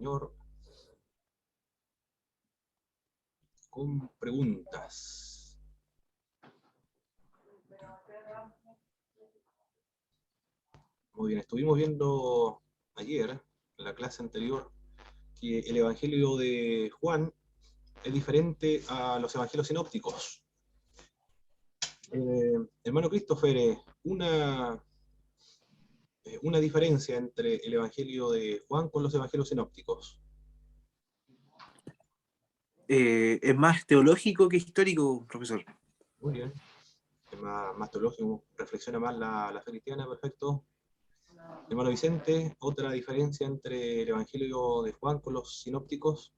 señor, con preguntas. Muy bien, estuvimos viendo ayer, en la clase anterior, que el Evangelio de Juan es diferente a los evangelios sinópticos. Hermano Christopher, una diferencia entre el Evangelio de Juan con los evangelios sinópticos. Es más teológico que histórico, profesor. Muy bien, es más teológico, reflexiona más la fe cristiana, perfecto. Hermano Vicente, otra diferencia entre el Evangelio de Juan con los sinópticos.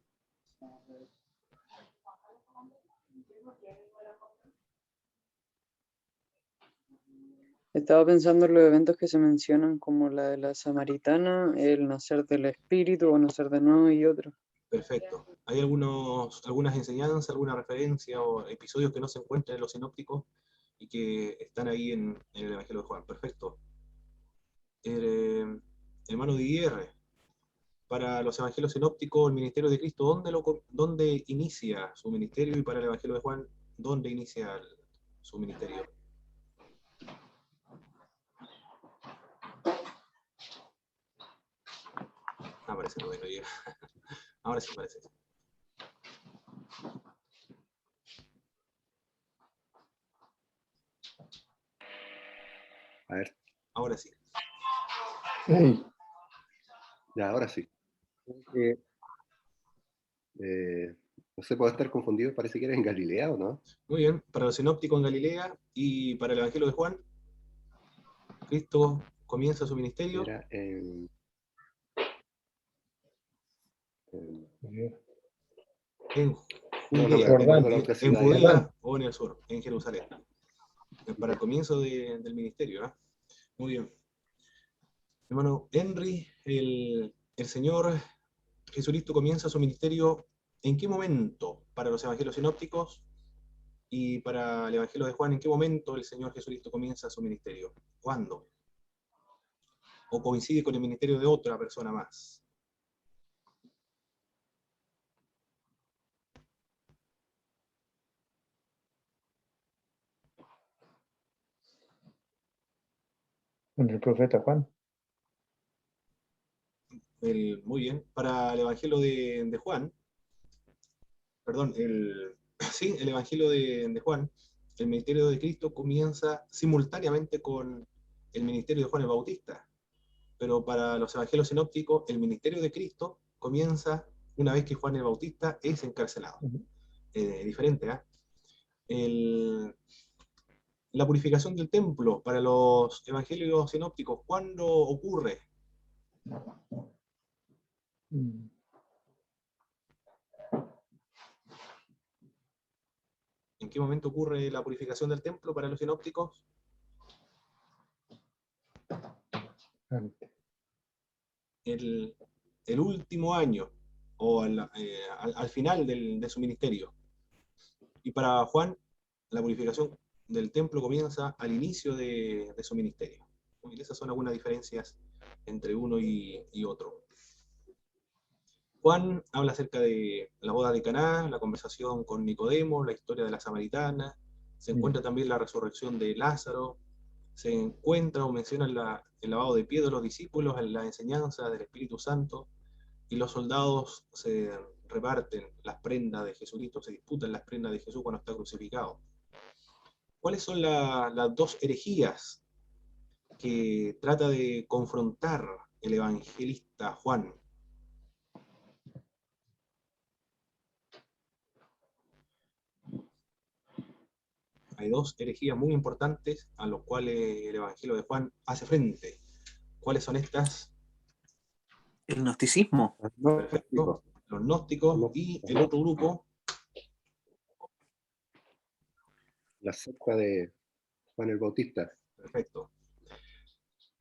Estaba pensando en los eventos que se mencionan, como la de la samaritana, el nacer del espíritu o nacer de nuevo y otros. Perfecto. ¿Hay algunas enseñanzas, alguna referencia o episodios que no se encuentran en los sinópticos y que están ahí en el Evangelio de Juan? Perfecto. Hermano Didier, para los evangelios sinópticos, el ministerio de Cristo, ¿dónde inicia su ministerio? Y para el Evangelio de Juan, ¿dónde inicia su ministerio? Parece que no llega. Ahora sí parece. A ver. Ahora sí. Hey. Ya, ahora sí. No sé, puedo estar confundido, parece que era en Galilea, ¿o no? Muy bien, para los sinópticos en Galilea y para el Evangelio de Juan, Cristo comienza su ministerio. Era en Judea o en el sur, en Jerusalén. Para el comienzo del ministerio. Muy bien. Hermano Henry, el Señor Jesucristo comienza su ministerio ¿en qué momento? Para los evangelios sinópticos y para el Evangelio de Juan, ¿en qué momento el Señor Jesucristo comienza su ministerio? ¿Cuándo? ¿O coincide con el ministerio de otra persona más? Con el profeta Juan. Muy bien. Para el Evangelio de Juan, perdón, sí, el Evangelio de Juan, el ministerio de Cristo comienza simultáneamente con el ministerio de Juan el Bautista. Pero para los evangelios sinópticos, el ministerio de Cristo comienza una vez que Juan el Bautista es encarcelado. Diferente, ¿eh? La purificación del templo para los evangelios sinópticos, ¿cuándo ocurre? ¿En qué momento ocurre la purificación del templo para los sinópticos? El último año, o al final de su ministerio. Y para Juan, la purificación del templo comienza al inicio de su ministerio. Y esas son algunas diferencias entre uno y otro. Juan habla acerca de la boda de Caná, la conversación con Nicodemo, la historia de la samaritana, se encuentra también la resurrección de Lázaro, se encuentra o menciona el lavado de pies de los discípulos, la enseñanza del Espíritu Santo, y los soldados se reparten las prendas de Jesucristo, se disputan las prendas de Jesús cuando está crucificado. ¿Cuáles son las dos herejías que trata de confrontar el evangelista Juan? Hay dos herejías muy importantes a los cuales el Evangelio de Juan hace frente. ¿Cuáles son estas? El gnosticismo. Perfecto. Los gnósticos y el otro grupo. La secta de Juan el Bautista. Perfecto.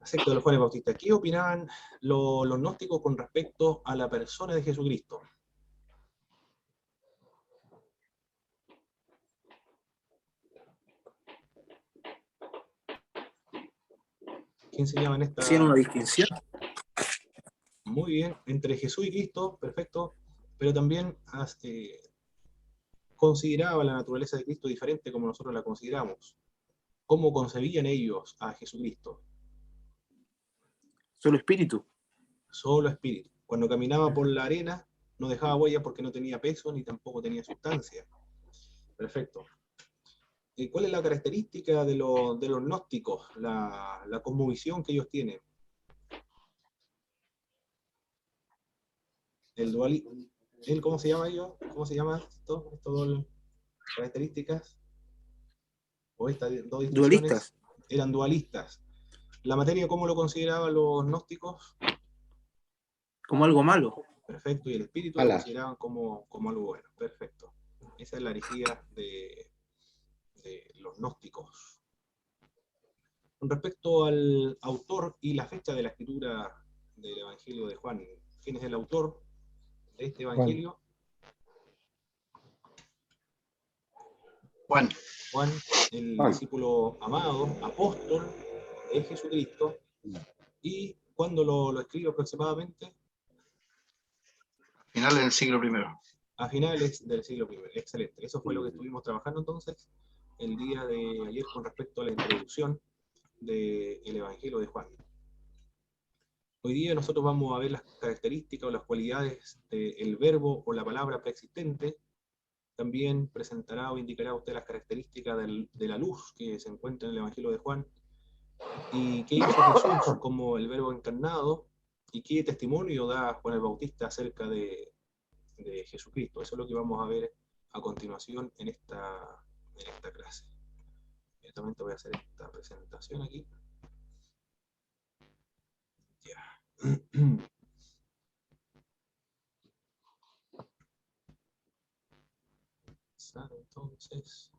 La secta de los Juan el Bautista. ¿Qué opinaban los gnósticos con respecto a la persona de Jesucristo? ¿Qué enseñaban esta? ¿Hacían una distinción? Muy bien, entre Jesús y Cristo, perfecto, pero también consideraba la naturaleza de Cristo diferente como nosotros la consideramos. ¿Cómo concebían ellos a Jesucristo? Solo espíritu. Solo espíritu. Cuando caminaba por la arena, no dejaba huella porque no tenía peso ni tampoco tenía sustancia. Perfecto. ¿Y cuál es la característica de los gnósticos, la cosmovisión que ellos tienen? El dualismo. ¿Cómo se llama ellos? ¿Cómo se llama estas dos características? O estas dos distinciones Dualistas. eran dualistas. ¿La materia cómo lo consideraban los gnósticos? Como algo malo. Perfecto, y el espíritu lo Ala. consideraban como algo bueno. Perfecto. Esa es la herejía de los gnósticos. Con respecto al autor y la fecha de la escritura del Evangelio de Juan, ¿quién es el autor de este Evangelio? Juan. Juan, el Juan. discípulo amado, apóstol de Jesucristo. ¿Y cuándo lo escribe aproximadamente? Finales del siglo I. A finales del siglo I. Excelente. Eso fue lo que estuvimos trabajando entonces el día de ayer con respecto a la introducción del Evangelio de Juan. Hoy día nosotros vamos a ver las características o las cualidades del verbo o la palabra preexistente. También presentará o indicará a usted las características de la luz que se encuentra en el Evangelio de Juan. Y qué hizo Jesús como el verbo encarnado y qué testimonio da Juan el Bautista acerca de Jesucristo. Eso es lo que vamos a ver a continuación en esta clase. Directamente voy a hacer esta presentación aquí. Ya. Entonces.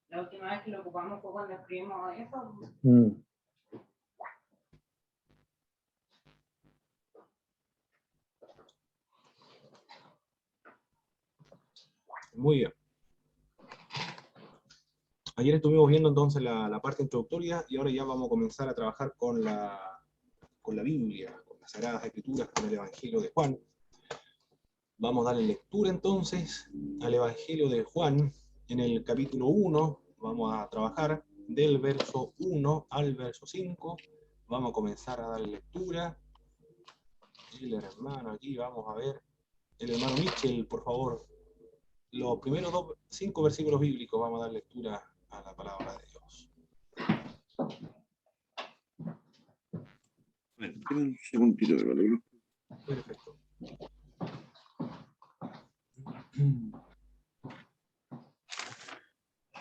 La última vez que lo ocupamos fue cuando escribimos eso. Muy bien. Ayer estuvimos viendo entonces la parte introductoria y ahora ya vamos a comenzar a trabajar con la Biblia, con las Sagradas Escrituras, con el Evangelio de Juan. Vamos a darle lectura entonces al Evangelio de Juan en el capítulo 1. Vamos a trabajar del verso 1 al verso 5. Vamos a comenzar a darle lectura. El hermano aquí, vamos a ver. El hermano Mitchell, por favor. Los primeros 5 versículos bíblicos vamos a dar lectura a la palabra de Dios. Bueno, un segundito, ¿vale? Perfecto.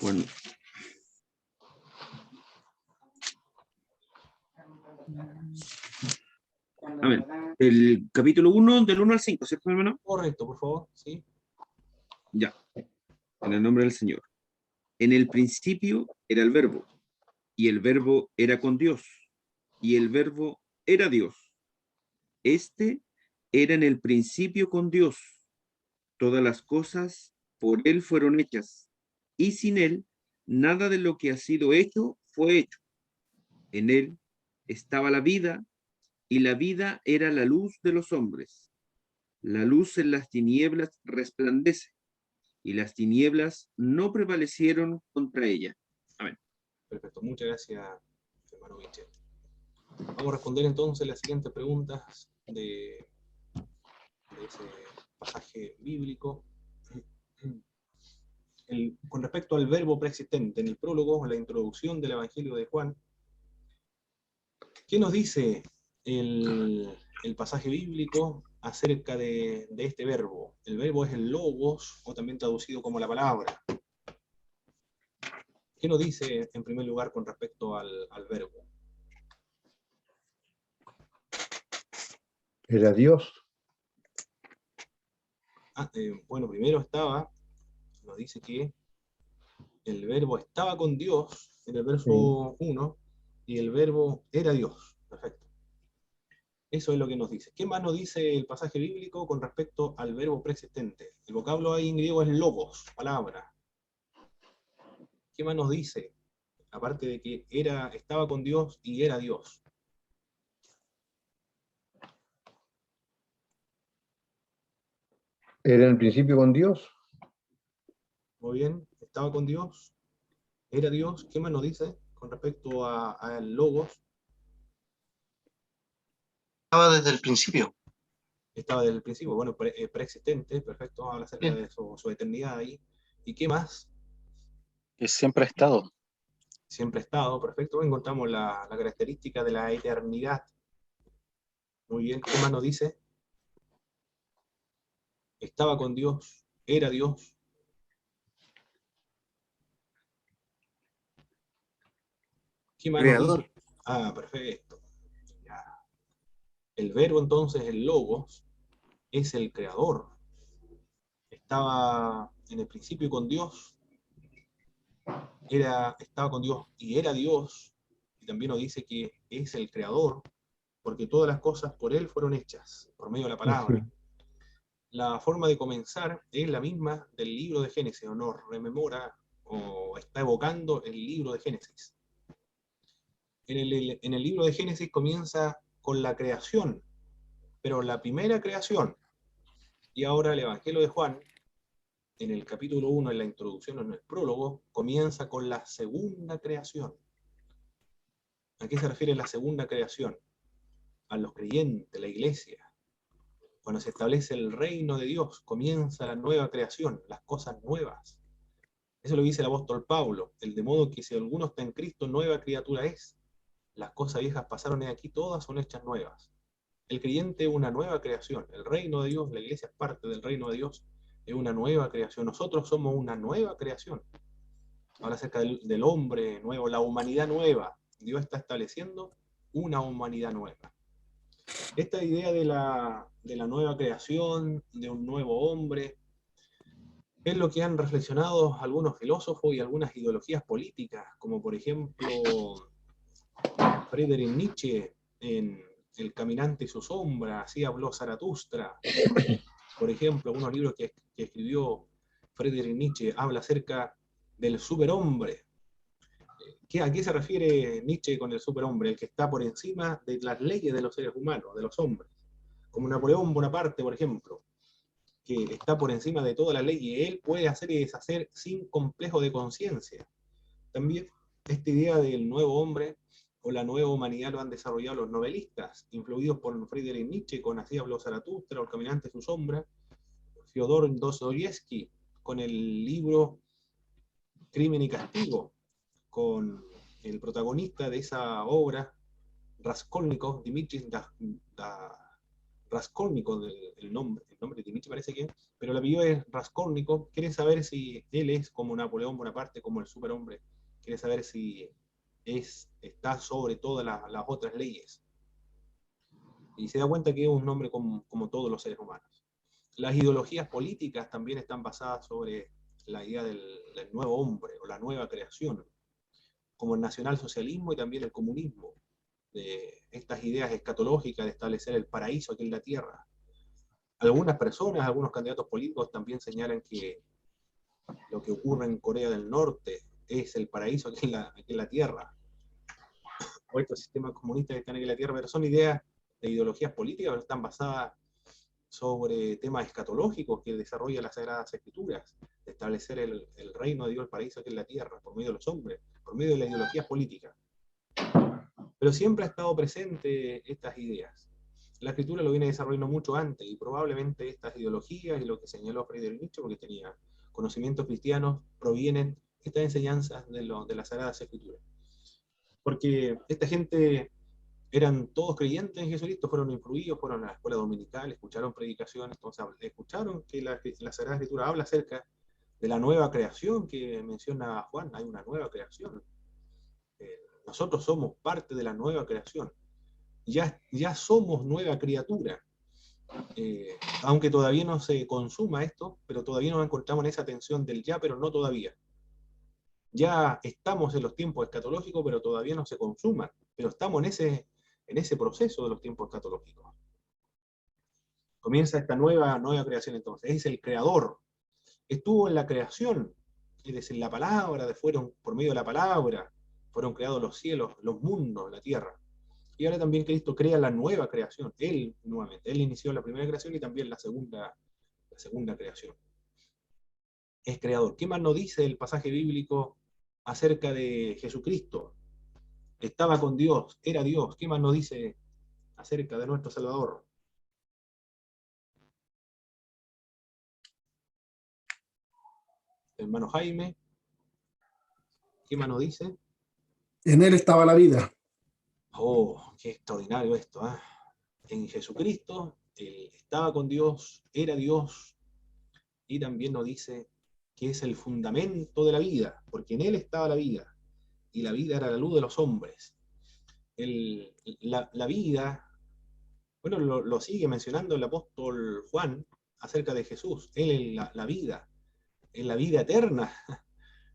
Bueno. A ver, el capítulo 1 del 1 al 5, ¿cierto, hermano? Correcto, por favor, sí. Ya, en el nombre del Señor. En el principio era el verbo, y el verbo era con Dios, y el verbo era Dios. Este era en el principio con Dios. Todas las cosas por Él fueron hechas, y sin Él nada de lo que ha sido hecho fue hecho. En Él estaba la vida, y la vida era la luz de los hombres. La luz en las tinieblas resplandece, y las tinieblas no prevalecieron contra ella. Amén. Perfecto, muchas gracias, hermano Michel. Vamos a responder entonces las siguientes preguntas de ese pasaje bíblico. Con respecto al verbo preexistente, en el prólogo, en la introducción del Evangelio de Juan, ¿qué nos dice el pasaje bíblico acerca de este verbo? El verbo es el logos, o también traducido como la palabra. ¿Qué nos dice en primer lugar con respecto al verbo? Era Dios. Bueno, primero nos dice que el verbo estaba con Dios en el verso 1 y el verbo era Dios. Perfecto. Eso es lo que nos dice. ¿Qué más nos dice el pasaje bíblico con respecto al verbo preexistente? El vocablo ahí en griego es logos, palabra. ¿Qué más nos dice? Aparte de que estaba con Dios y era Dios. Era en el principio con Dios. Muy bien, estaba con Dios, era Dios. ¿Qué más nos dice con respecto al logos? Estaba desde el principio. Estaba desde el principio, bueno, preexistente, perfecto, habla acerca Bien. de su eternidad ahí. ¿Y qué más? Que siempre ha estado. Siempre ha estado, perfecto. Encontramos la característica de la eternidad. Muy bien, ¿qué más nos dice? Estaba con Dios, era Dios. ¿Qué más nos Creador. dice? Ah, perfecto. Ya. El verbo entonces, el logos, es el creador. Estaba en el principio con Dios, estaba con Dios y era Dios, y también nos dice que es el creador, porque todas las cosas por él fueron hechas, por medio de la palabra. La forma de comenzar es la misma del libro de Génesis, o nos rememora, o está evocando el libro de Génesis. En el libro de Génesis comienza con la creación, pero la primera creación, y ahora el Evangelio de Juan, en el capítulo 1, en la introducción, en el prólogo, comienza con la segunda creación. ¿A qué se refiere la segunda creación? A los creyentes, la iglesia. Cuando se establece el reino de Dios, comienza la nueva creación, las cosas nuevas. Eso lo dice el apóstol Pablo, el de modo que si alguno está en Cristo, nueva criatura es. Las cosas viejas pasaron y aquí todas son hechas nuevas. El creyente es una nueva creación. El reino de Dios, la iglesia es parte del reino de Dios, es una nueva creación. Nosotros somos una nueva creación. Habla acerca del hombre nuevo, la humanidad nueva. Dios está estableciendo una humanidad nueva. Esta idea de la nueva creación, de un nuevo hombre, es lo que han reflexionado algunos filósofos y algunas ideologías políticas, como por ejemplo Friedrich Nietzsche en El caminante y su sombra, así habló Zaratustra. Por ejemplo, algunos libros que escribió Friedrich Nietzsche habla acerca del superhombre. ¿A qué se refiere Nietzsche con el superhombre? El que está por encima de las leyes de los seres humanos, de los hombres. Como Napoleón Bonaparte, por ejemplo, que está por encima de toda la ley y él puede hacer y deshacer sin complejo de conciencia. También esta idea del nuevo hombre o la nueva humanidad lo han desarrollado los novelistas, influidos por Friedrich Nietzsche con Así habló Zaratustra, o El caminante y su sombra, Fyodor Dostoyevsky con el libro Crimen y Castigo, con el protagonista de esa obra, Raskolnikov, Dmitri Raskolnikov, el nombre de Dmitri parece que, pero el apellido es Raskolnikov. Quiere saber si él es como Napoleón Bonaparte, como el superhombre, quiere saber si está sobre todas las otras leyes. Y se da cuenta que es un hombre como todos los seres humanos. Las ideologías políticas también están basadas sobre la idea del nuevo hombre o la nueva creación, como el nacionalsocialismo y también el comunismo, de estas ideas escatológicas de establecer el paraíso aquí en la tierra. Algunas personas, algunos candidatos políticos también señalan que lo que ocurre en Corea del Norte es el paraíso aquí en la tierra, o estos sistemas comunistas que están aquí en la tierra, pero son ideas de ideologías políticas, pero están basadas sobre temas escatológicos que desarrolla las Sagradas Escrituras, de establecer el reino de Dios, el paraíso aquí en la tierra, por medio de los hombres, por medio de las ideologías políticas. Pero siempre ha estado presente estas ideas. La Escritura lo viene desarrollando mucho antes, y probablemente estas ideologías y lo que señaló Friedrich Nietzsche, porque tenía conocimientos cristianos, provienen estas enseñanzas de las Sagradas Escrituras. Porque esta gente eran todos creyentes en Jesucristo, fueron influidos, fueron a la escuela dominical, escucharon predicaciones, entonces escucharon que la Sagrada Escritura habla acerca de la nueva creación que menciona Juan. Hay una nueva creación. Nosotros somos parte de la nueva creación. Ya somos nueva criatura. Aunque todavía no se consuma esto, pero todavía nos encontramos en esa tensión del ya, pero no todavía. Ya estamos en los tiempos escatológicos, pero todavía no se consuman. Pero estamos en en ese proceso de los tiempos escatológicos. Comienza esta nueva creación entonces. Es el creador. Estuvo en la creación, es decir, la palabra, por medio de la palabra, fueron creados los cielos, los mundos, la tierra. Y ahora también Cristo crea la nueva creación. Él, nuevamente, Él inició la primera creación y también la segunda creación. Es creador. ¿Qué más nos dice el pasaje bíblico acerca de Jesucristo? Estaba con Dios, era Dios. ¿Qué más nos dice acerca de nuestro Salvador? Hermano Jaime, ¿qué más nos dice? En él estaba la vida. Oh, qué extraordinario esto, ¿eh? En Jesucristo, Él estaba con Dios, era Dios, y también nos dice que es el fundamento de la vida, porque en Él estaba la vida, y la vida era la luz de los hombres. La vida, bueno, lo sigue mencionando el apóstol Juan acerca de Jesús. Él es la vida, es la vida eterna.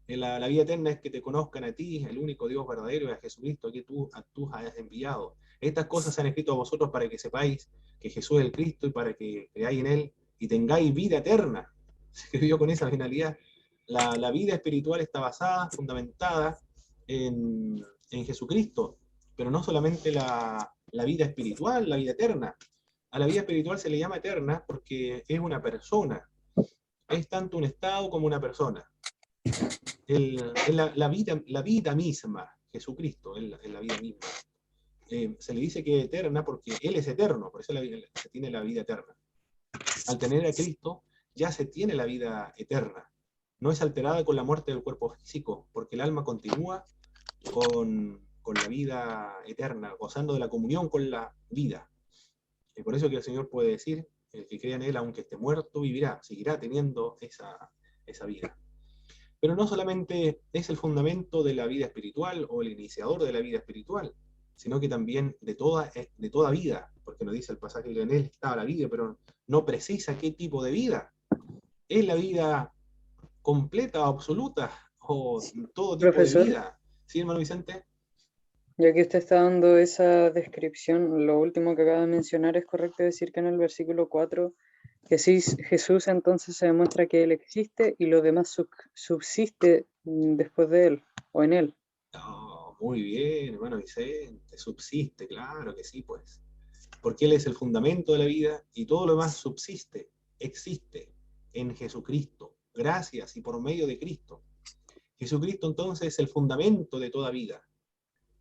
La vida eterna es que te conozcan a ti, el único Dios verdadero, y a Jesucristo que tú has enviado. Estas cosas se han escrito a vosotros para que sepáis que Jesús es el Cristo y para que creáis en Él y tengáis vida eterna. Se escribió con esa finalidad. La vida espiritual está basada, fundamentada en Jesucristo, pero no solamente la vida espiritual, la vida eterna. A la vida espiritual se le llama eterna porque es una persona. Es tanto un estado como una persona. La vida misma, Jesucristo, es la vida misma. Se le dice que es eterna porque Él es eterno, por eso se tiene la vida eterna. Al tener a Cristo, ya se tiene la vida eterna. No es alterada con la muerte del cuerpo físico, porque el alma continúa con la vida eterna, gozando de la comunión con la vida. Y por eso que el Señor puede decir, el que crea en Él, aunque esté muerto, vivirá, seguirá teniendo esa vida. Pero no solamente es el fundamento de la vida espiritual o el iniciador de la vida espiritual, sino que también de toda vida, porque nos dice el pasaje que en Él estaba la vida, pero no precisa qué tipo de vida. ¿Es la vida completa, absoluta, o todo tipo Profesor, de vida? ¿Sí, hermano Vicente? ya que usted está dando esa descripción, lo último que acaba de mencionar, ¿es correcto decir que en el versículo 4 Jesús entonces se demuestra que Él existe y lo demás subsiste después de Él o en Él? Oh, muy bien, hermano Vicente, subsiste, claro que sí, pues. Porque Él es el fundamento de la vida y todo lo demás subsiste, existe en Jesucristo, gracias y por medio de Cristo. Jesucristo entonces es el fundamento de toda vida,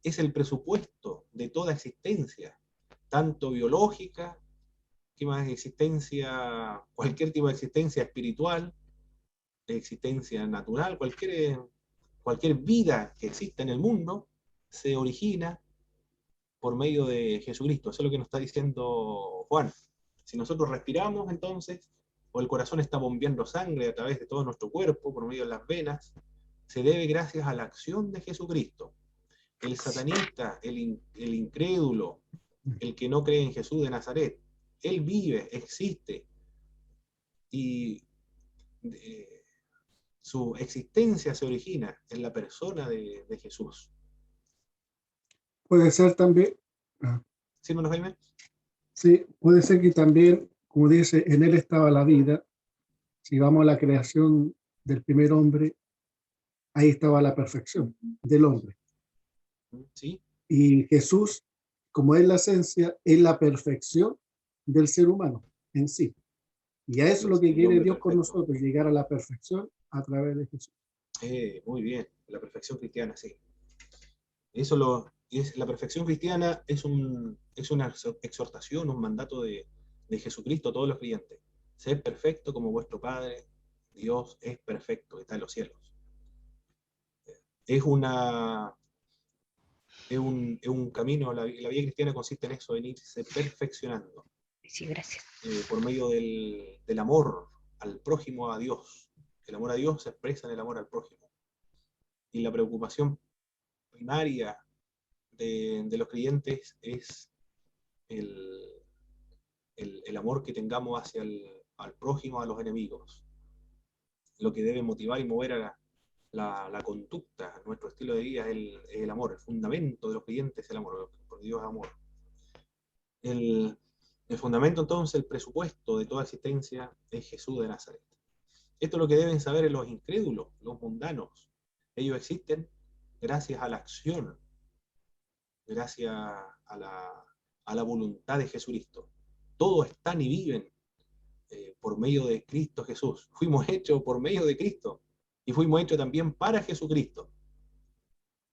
es el presupuesto de toda existencia, tanto biológica, ¿qué más? Existencia, cualquier tipo de existencia espiritual, de existencia natural, cualquier vida que exista en el mundo se origina por medio de Jesucristo. Eso es lo que nos está diciendo Juan. Si nosotros respiramos entonces, o el corazón está bombeando sangre a través de todo nuestro cuerpo, por medio de las venas, se debe gracias a la acción de Jesucristo. El satanista, el incrédulo, el que no cree en Jesús de Nazaret, él vive, existe, y su existencia se origina en la persona de Jesús. Puede ser también, ¿Sí, hermano Jaime? sí, puede ser que también, como dice, en él estaba la vida. Si vamos a la creación del primer hombre, ahí estaba la perfección del hombre. ¿Sí? Y Jesús, como es la esencia, es la perfección del ser humano en sí. Y a eso es lo que El quiere hombre Dios con perfecto. nosotros, llegar a la perfección a través de Jesús. Muy bien, la perfección cristiana, sí. La perfección cristiana es una exhortación, un mandato de Jesucristo a todos los creyentes. Sed perfecto como vuestro Padre, Dios es perfecto, que está en los cielos. Es un camino, la vida cristiana consiste en eso, en irse perfeccionando. Sí, gracias. Por medio del amor al prójimo, a Dios. El amor a Dios se expresa en el amor al prójimo. Y la preocupación primaria de los creyentes es el amor que tengamos hacia al prójimo, a los enemigos. Lo que debe motivar y mover a la conducta, nuestro estilo de vida es el amor. El fundamento de los creyentes es el amor, porque Dios es amor. El fundamento, entonces, el presupuesto de toda existencia es Jesús de Nazaret. Esto es lo que deben saber los incrédulos, los mundanos. Ellos existen gracias a la acción, gracias a la voluntad de Jesucristo. Todos están y viven por medio de Cristo Jesús. Fuimos hechos por medio de Cristo y fuimos hechos también para Jesucristo.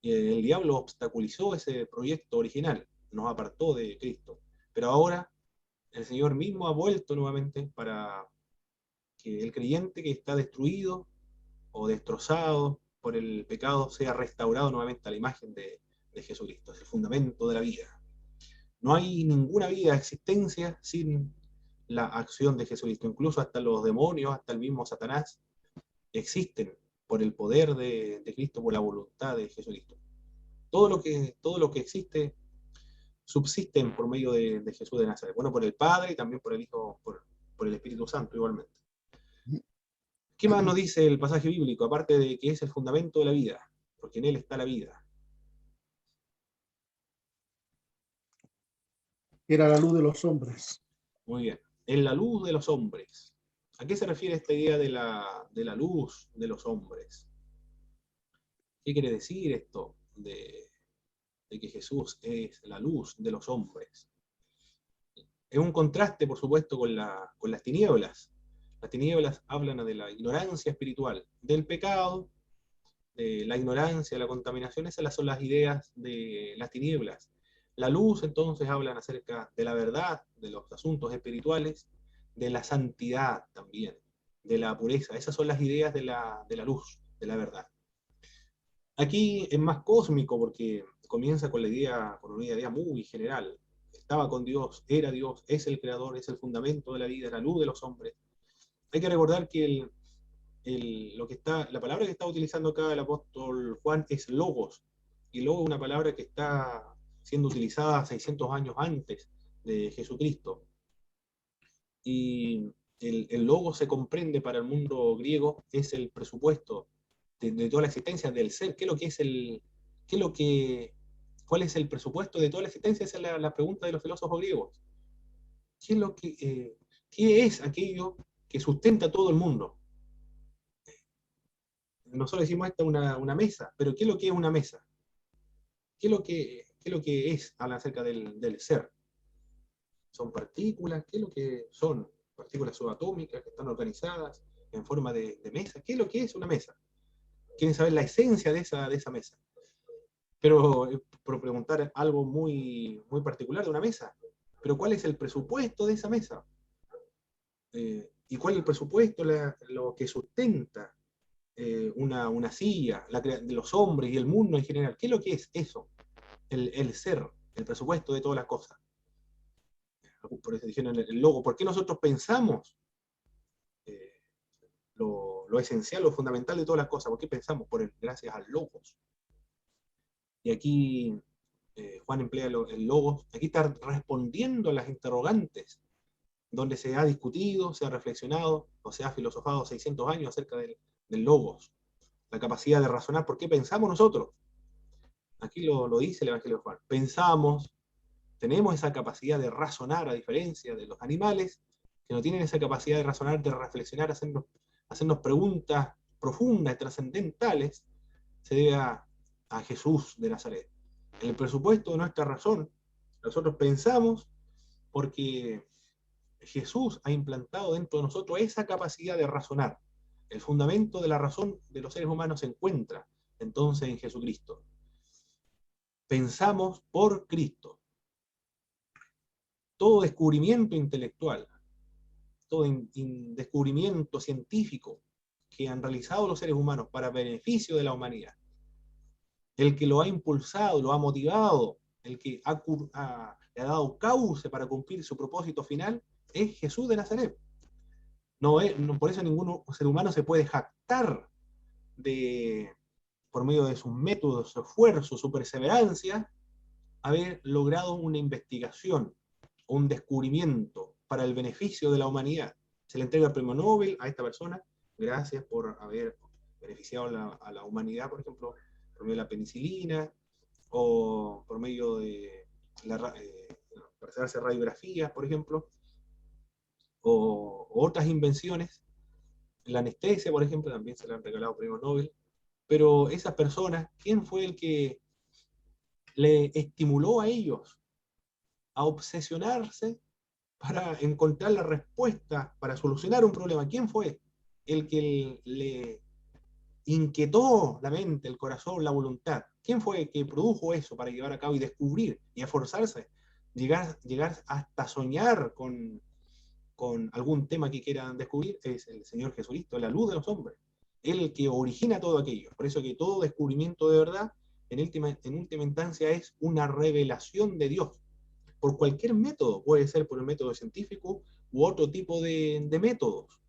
El diablo obstaculizó ese proyecto original, nos apartó de Cristo. Pero ahora el Señor mismo ha vuelto nuevamente para que el creyente que está destruido o destrozado por el pecado sea restaurado nuevamente a la imagen de Jesucristo. Es el fundamento de la vida. No hay ninguna vida, existencia sin la acción de Jesucristo. Incluso hasta los demonios, hasta el mismo Satanás, existen por el poder de Cristo, por la voluntad de Jesucristo. Todo lo que existe subsisten por medio de Jesús de Nazaret. Bueno, por el Padre y también por el Hijo, por el Espíritu Santo igualmente. ¿Qué más nos dice el pasaje bíblico? Aparte de que es el fundamento de la vida, porque en él está la vida. Era la luz de los hombres. Muy bien. En la luz de los hombres. ¿A qué se refiere esta idea de la luz de los hombres? ¿Qué quiere decir esto de que Jesús es la luz de los hombres? Es un contraste, por supuesto, con las tinieblas. Las tinieblas hablan de la ignorancia espiritual, del pecado, de la ignorancia, la contaminación. Esas son las ideas de las tinieblas. La luz, entonces, hablan acerca de la verdad, de los asuntos espirituales, de la santidad también, de la pureza. Esas son las ideas de la luz, de la verdad. Aquí es más cósmico porque comienza con una idea muy general. Estaba con Dios, era Dios, es el creador, es el fundamento de la vida, la luz de los hombres. Hay que recordar que la palabra que está utilizando acá el apóstol Juan es logos, y logos es una palabra que está siendo utilizada 600 años antes de Jesucristo. Y el logos se comprende para el mundo griego, es el presupuesto de toda la existencia del ser. ¿Cuál es el presupuesto de toda la existencia? Esa es la pregunta de los filósofos griegos. ¿Qué es aquello que sustenta todo el mundo? Nosotros decimos esta una mesa, pero ¿qué es lo que es una mesa? ¿Qué es lo que es acerca del ser? ¿Son partículas? ¿Qué es lo que son? Partículas subatómicas que están organizadas en forma de mesa. ¿Qué es lo que es una mesa? Quieren saber la esencia de esa mesa. Pero por preguntar algo muy, muy particular de una mesa. Pero ¿cuál es el presupuesto de esa mesa? ¿Y cuál es el presupuesto, lo que sustenta una silla, de los hombres y el mundo en general? ¿Qué es lo que es eso? El ser, el presupuesto de todas las cosas. Por eso dijeron el logo. ¿Por qué nosotros pensamos lo esencial, lo fundamental de todas las cosas? ¿Por qué pensamos? Gracias al logos. Y aquí Juan emplea el logos. Aquí está respondiendo a las interrogantes donde se ha discutido, se ha reflexionado o se ha filosofado 600 años acerca del logos, la capacidad de razonar. ¿Por qué pensamos nosotros? Aquí lo dice el Evangelio de Juan. Pensamos, tenemos esa capacidad de razonar, a diferencia de los animales, que no tienen esa capacidad de razonar, de reflexionar, hacernos preguntas profundas, trascendentales. Se debe a Jesús de Nazaret. En el presupuesto de nuestra razón, nosotros pensamos porque Jesús ha implantado dentro de nosotros esa capacidad de razonar. El fundamento de la razón de los seres humanos se encuentra entonces en Jesucristo. Pensamos por Cristo. Todo descubrimiento intelectual, todo descubrimiento científico que han realizado los seres humanos para beneficio de la humanidad, el que lo ha impulsado, lo ha motivado, el que le ha dado cauce para cumplir su propósito final, es Jesús de Nazaret. Por eso ningún ser humano se puede jactar por medio de sus métodos, su esfuerzo, su perseverancia, haber logrado una investigación o un descubrimiento para el beneficio de la humanidad. Se le entrega el premio Nobel a esta persona, gracias por haber beneficiado a la humanidad, por ejemplo, por medio de la penicilina, o por medio de para hacerse radiografías, por ejemplo, o otras invenciones. La anestesia, por ejemplo, también se le han regalado premios Nobel. Pero esas personas, ¿quién fue el que le estimuló a ellos a obsesionarse para encontrar la respuesta, para solucionar un problema? ¿Quién fue el que le inquietó la mente, el corazón, la voluntad? ¿Quién fue el que produjo eso para llevar a cabo y descubrir y esforzarse? Llegar hasta soñar con algún tema que quieran descubrir. Es el Señor Jesucristo, la luz de los hombres, el que origina todo aquello. Por eso que todo descubrimiento de verdad, en última instancia, es una revelación de Dios, por cualquier método. Puede ser por el método científico u otro tipo de métodos.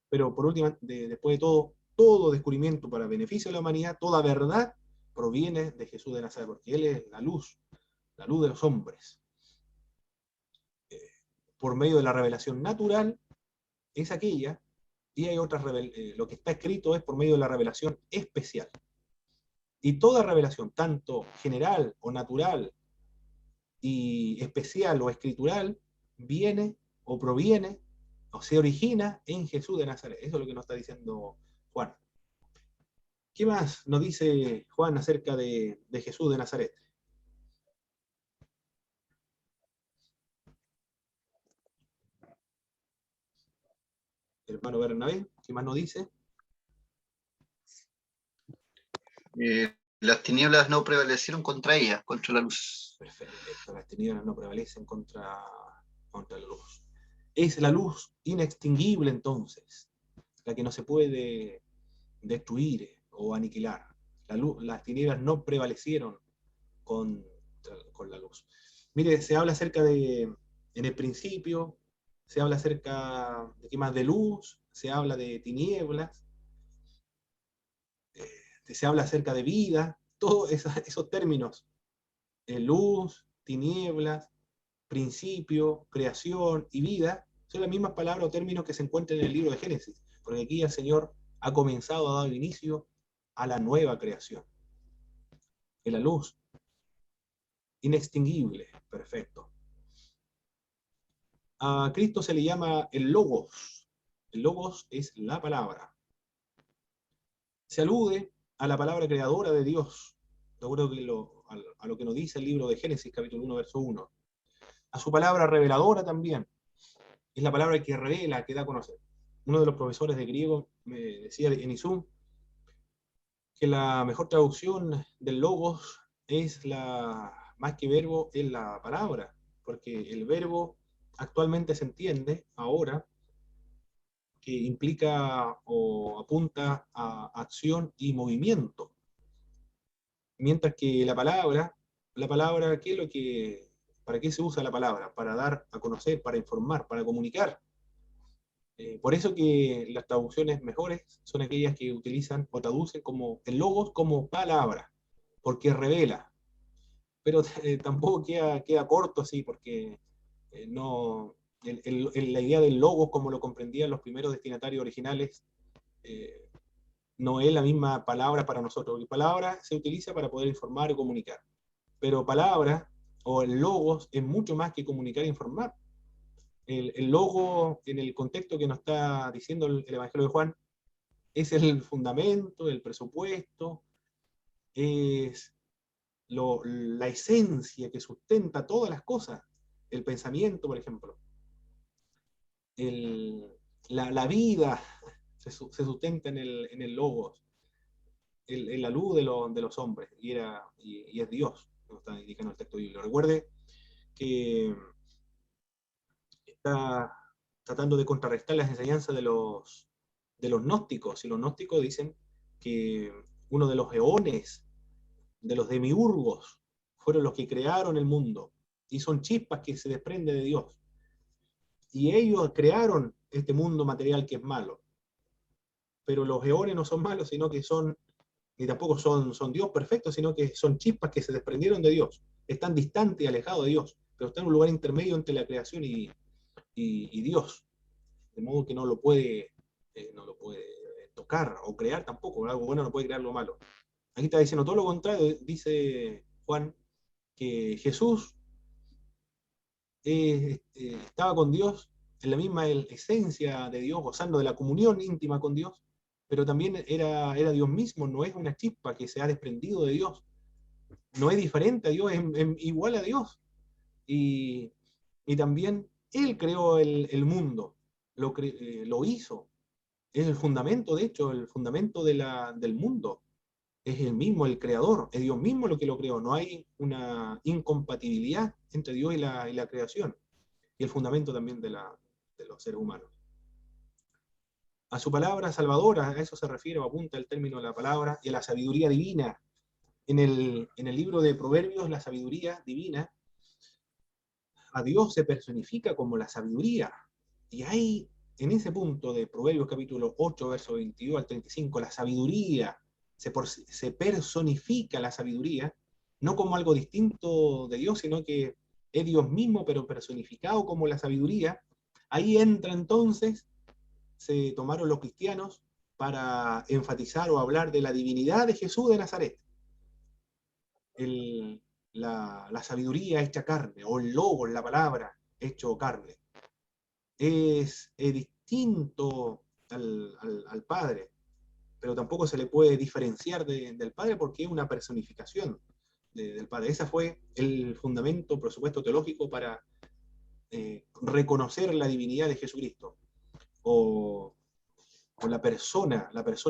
Pero por último, después de todo descubrimiento para beneficio de la humanidad, toda verdad proviene de Jesús de Nazaret, porque Él es la luz de los hombres. Por medio de la revelación natural, es aquella, y hay otras, lo que está escrito es por medio de la revelación especial. Y toda revelación, tanto general o natural, y especial o escritural, viene o proviene o se origina en Jesús de Nazaret. Eso es lo que nos está diciendo Juan. ¿Qué más nos dice Juan acerca de Jesús de Nazaret? Hermano Bernabé, ¿qué más nos dice? Las tinieblas no prevalecieron contra ella, contra la luz. Perfecto, las tinieblas no prevalecen contra la luz. Es la luz inextinguible entonces, la que no se puede destruir o aniquilar. Las tinieblas no prevalecieron con la luz. Mire, se habla acerca en el principio, se habla acerca de qué más, de luz, se habla de tinieblas, se habla acerca de vida, todos esos términos, luz, tinieblas, principio, creación y vida, son las mismas palabras o términos que se encuentran en el libro de Génesis, porque aquí el Señor ha comenzado a dar inicio a la nueva creación. Es la luz inextinguible, perfecto. A Cristo se le llama el Logos. El Logos es la palabra. Se alude a la palabra creadora de Dios, de acuerdo a lo que nos dice el libro de Génesis, capítulo 1, verso 1. A su palabra reveladora también. Es la palabra que revela, que da a conocer. Uno de los profesores de griego me decía en ISUM que la mejor traducción del Logos es más que verbo, es la palabra, porque el verbo actualmente se entiende ahora que implica o apunta a acción y movimiento. Mientras que la palabra, ¿qué es lo que, para qué se usa la palabra? Para dar a conocer, para informar, para comunicar. Por eso que las traducciones mejores son aquellas que utilizan o traducen como el logos como palabra, porque revela. Pero tampoco queda corto así, porque no, la idea del logos, como lo comprendían los primeros destinatarios originales, no es la misma palabra para nosotros. La palabra se utiliza para poder informar o comunicar. Pero palabra o el logos es mucho más que comunicar e informar. El logo, en el contexto que nos está diciendo el Evangelio de Juan, es el fundamento, el presupuesto, es la esencia que sustenta todas las cosas. El pensamiento, por ejemplo. La vida se sustenta en el logos, en la luz de los hombres, y es Dios, como está indicando el texto bíblico. Recuerde que está tratando de contrarrestar las enseñanzas de los gnósticos, y los gnósticos dicen que uno de los eones, de los demiurgos, fueron los que crearon el mundo, y son chispas que se desprenden de Dios. Y ellos crearon este mundo material que es malo. Pero los eones no son malos, sino que ni tampoco son Dios perfectos, sino que son chispas que se desprendieron de Dios. Están distantes y alejados de Dios, pero están en un lugar intermedio entre la creación y Dios. De modo que no lo puede tocar o crear tampoco. Algo bueno no puede crear lo malo. Aquí está diciendo todo lo contrario, dice Juan, que Jesús estaba con Dios en la misma esencia de Dios, gozando de la comunión íntima con Dios, pero también era Dios mismo, no es una chispa que se ha desprendido de Dios, no es diferente a Dios, es igual a Dios. Y también Él creó el mundo, lo hizo, es el fundamento, de hecho, el fundamento del mundo. Es el mismo, el creador, es Dios mismo lo que lo creó. No hay una incompatibilidad entre Dios y la creación. Y el fundamento también de los seres humanos. A su palabra salvadora, a eso se refiere o apunta el término de la palabra, y a la sabiduría divina. En el libro de Proverbios, la sabiduría divina, a Dios se personifica como la sabiduría. Y hay en ese punto de Proverbios capítulo 8, verso 22 al 35, la sabiduría, se personifica la sabiduría, no como algo distinto de Dios, sino que es Dios mismo, pero personificado como la sabiduría. Ahí entra entonces, se tomaron los cristianos para enfatizar o hablar de la divinidad de Jesús de Nazaret. La sabiduría hecha carne, o el logos, la palabra, hecho carne. Es distinto al Padre, pero tampoco se le puede diferenciar del Padre porque es una personificación del Padre. Ese fue el fundamento, por supuesto, teológico para reconocer la divinidad de Jesucristo, o la persona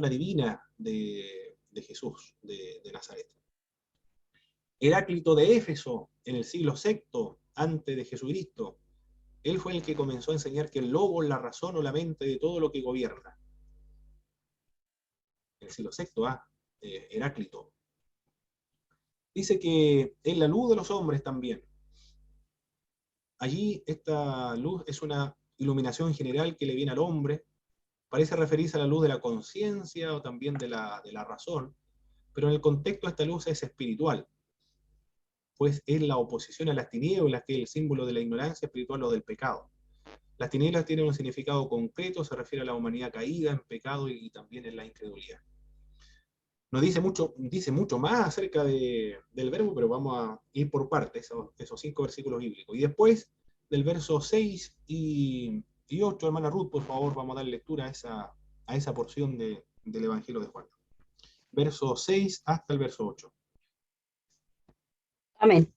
divina de Jesús de Nazaret. Heráclito de Éfeso, en el siglo VI, antes de Jesucristo, él fue el que comenzó a enseñar que el logos, la razón o la mente de todo lo que gobierna. En el siglo VI, Heráclito. Dice que es la luz de los hombres también. Allí esta luz es una iluminación general que le viene al hombre. Parece referirse a la luz de la conciencia o también de la razón, pero en el contexto esta luz es espiritual, pues es la oposición a las tinieblas, que es el símbolo de la ignorancia espiritual o del pecado. Las tinieblas tienen un significado concreto, se refiere a la humanidad caída en pecado y también en la incredulidad. Nos dice mucho más acerca del verbo, pero vamos a ir por partes, esos 5 versículos bíblicos. Y después, del verso 6 y 8, hermana Ruth, por favor, vamos a dar lectura a esa porción del Evangelio de Juan. Verso 6 hasta el verso 8. Amén.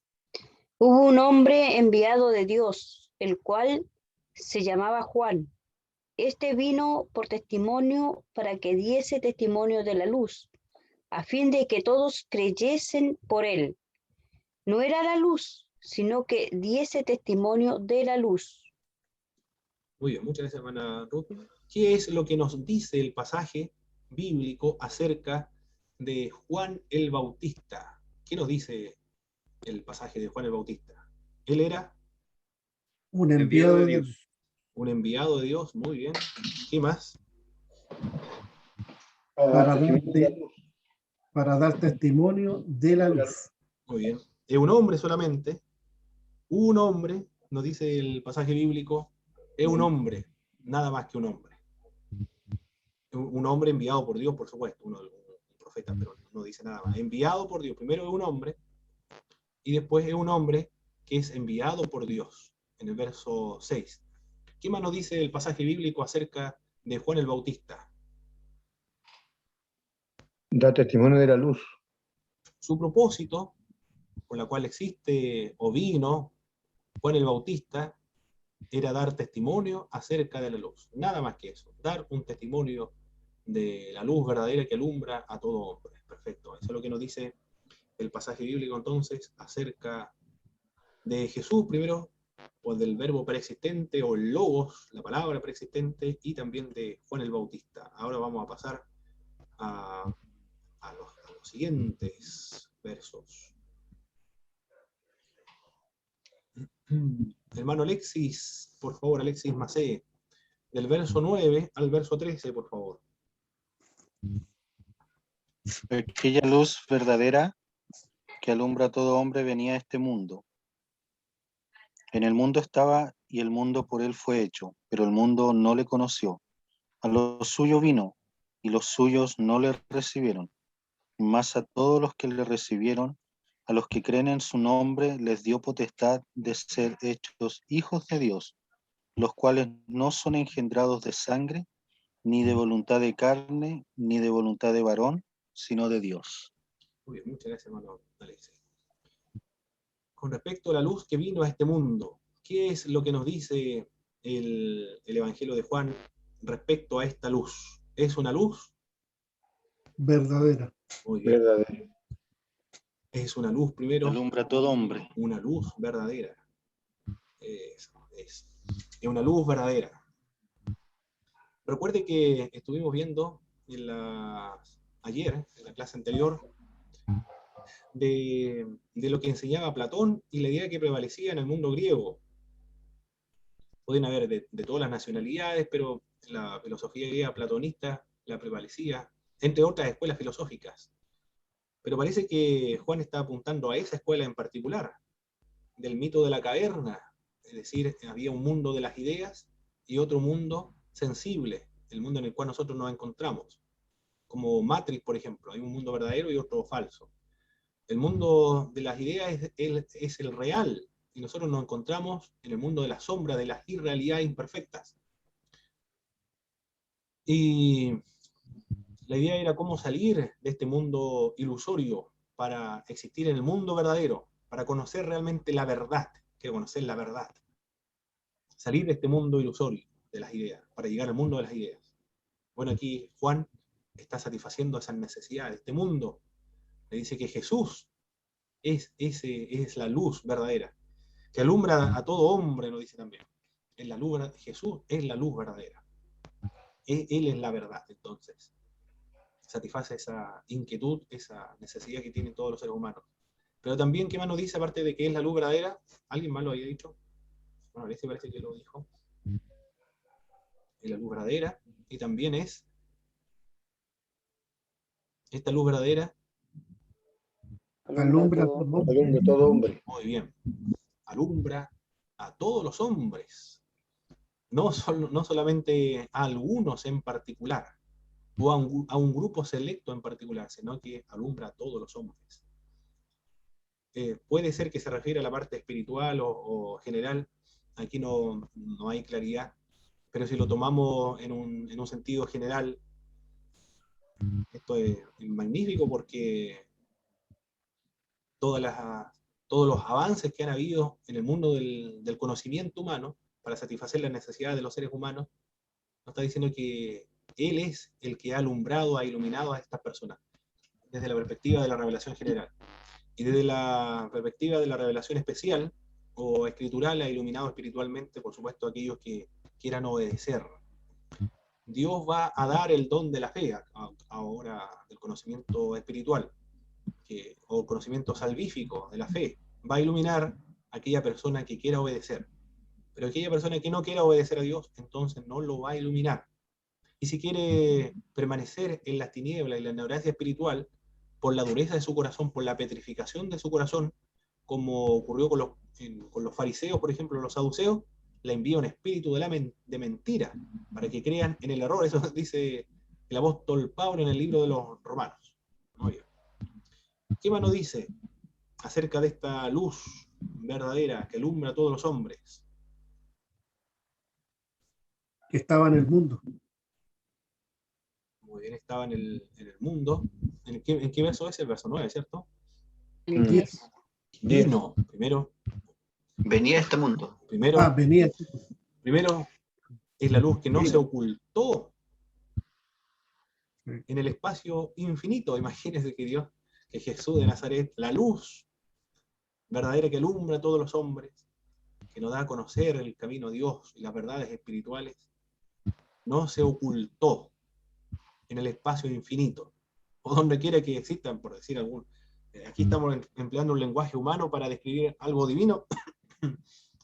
Hubo un hombre enviado de Dios, el cual se llamaba Juan. Este vino por testimonio para que diese testimonio de la luz, a fin de que todos creyesen por él. No era la luz, sino que diese testimonio de la luz. Muy bien, muchas gracias, hermana Ruth. ¿Qué es lo que nos dice el pasaje bíblico acerca de Juan el Bautista? ¿Qué nos dice el pasaje de Juan el Bautista? Él era Un enviado de Dios. un enviado de Dios, muy bien. ¿Qué más? para dar testimonio de la luz. Muy bien. Es un hombre solamente. Un hombre, nos dice el pasaje bíblico, es un hombre, nada más que un hombre. Un hombre enviado por Dios, por supuesto, un profeta, pero no dice nada más. Enviado por Dios. Primero es un hombre, y después es un hombre que es enviado por Dios, en el verso 6. ¿Qué más nos dice el pasaje bíblico acerca de Juan el Bautista? Da testimonio de la luz. Su propósito, por la cual existe o vino Juan el Bautista, era dar testimonio acerca de la luz. Nada más que eso, dar un testimonio de la luz verdadera que alumbra a todo hombre. Perfecto, eso es lo que nos dice el pasaje bíblico entonces acerca de Jesús, primero, o del verbo preexistente, o el logos, la palabra preexistente, y también de Juan el Bautista. Ahora vamos a pasar a los siguientes versos. Hermano Alexis, por favor, Alexis Macé, del verso 9 al verso 13, por favor. Aquella luz verdadera que alumbra a todo hombre venía a este mundo. En el mundo estaba y el mundo por él fue hecho, pero el mundo no le conoció. A lo suyo vino y los suyos no le recibieron. Mas a todos los que le recibieron A los que creen en su nombre les dio potestad de ser hechos hijos de Dios, los cuales no son engendrados de sangre, ni de voluntad de carne, ni de voluntad de varón, sino de Dios. Muy bien, muchas gracias, hermano Alexis. Con respecto a la luz que vino a este mundo, ¿qué es lo que nos dice el Evangelio de Juan respecto a esta luz? ¿Es una luz? Verdadera. Muy bien. Verdadero. Es una luz, primero, Alumbra a todo hombre. una luz verdadera. Es una luz verdadera. Recuerde que estuvimos viendo ayer, en la clase anterior, de lo que enseñaba Platón y la idea que prevalecía en el mundo griego. Pueden haber de todas las nacionalidades, pero la filosofía griega platonista la prevalecía, entre otras escuelas filosóficas. Pero parece que Juan está apuntando a esa escuela en particular, del mito de la caverna, es decir, había un mundo de las ideas y otro mundo sensible, el mundo en el cual nosotros nos encontramos. Como Matrix, por ejemplo, hay un mundo verdadero y otro falso. El mundo de las ideas es el real, y nosotros nos encontramos en el mundo de la sombra, de las irrealidades imperfectas. Y la idea era cómo salir de este mundo ilusorio para existir en el mundo verdadero, para conocer realmente la verdad, que conocer la verdad. Salir de este mundo ilusorio de las ideas, para llegar al mundo de las ideas. Bueno, aquí Juan está satisfaciendo esas necesidades de este mundo. Le dice que Jesús es la luz verdadera, que alumbra a todo hombre, nos dice también. Es la luz, Jesús es la luz verdadera. Él es la verdad, entonces. Satisface esa inquietud, esa necesidad que tienen todos los seres humanos. Pero también, ¿qué más nos dice, aparte de que es la luz verdadera? ¿Alguien más lo había dicho? Bueno, este parece que lo dijo. Es la luz verdadera, y también es esta luz verdadera. Alumbra todo. Alumbra todo hombre. Muy bien. Alumbra a todos los hombres. No solamente a algunos en particular, o a un grupo selecto en particular, sino que alumbra a todos los hombres. Puede ser que se refiere a la parte espiritual o general, aquí no hay claridad, pero si lo tomamos en un sentido general, esto es magnífico porque todos los avances que han habido en el mundo del conocimiento humano para satisfacer las necesidades de los seres humanos, nos está diciendo que Él es el que ha alumbrado, ha iluminado a estas personas, desde la perspectiva de la revelación general. Y desde la perspectiva de la revelación especial o escritural, ha iluminado espiritualmente, por supuesto, a aquellos que quieran obedecer. Dios va a dar el don de la fe, ahora del conocimiento espiritual, o conocimiento salvífico de la fe. Va a iluminar a aquella persona que quiera obedecer. Pero aquella persona que no quiera obedecer a Dios, entonces no lo va a iluminar. Y si quiere permanecer en las tinieblas y la ignorancia espiritual, por la dureza de su corazón, por la petrificación de su corazón, como ocurrió con los fariseos, por ejemplo, los saduceos, le envía un espíritu de mentira, para que crean en el error. Eso dice el apóstol Pablo en el libro de los Romanos. Muy bien. ¿Qué más nos dice acerca de esta luz verdadera que alumbra a todos los hombres? Que estaba en el mundo. Muy bien, estaba en el mundo. ¿En qué verso es? El verso 9, ¿cierto? El 10. Vino, primero. Venía a este mundo. Venía. Primero es la luz que no se ocultó en el espacio infinito. Imagínense que Jesús de Nazaret, la luz verdadera que alumbra a todos los hombres, que nos da a conocer el camino a Dios y las verdades espirituales, no se ocultó en el espacio infinito, o donde quiera que existan, por decir algún. Aquí estamos empleando un lenguaje humano para describir algo divino,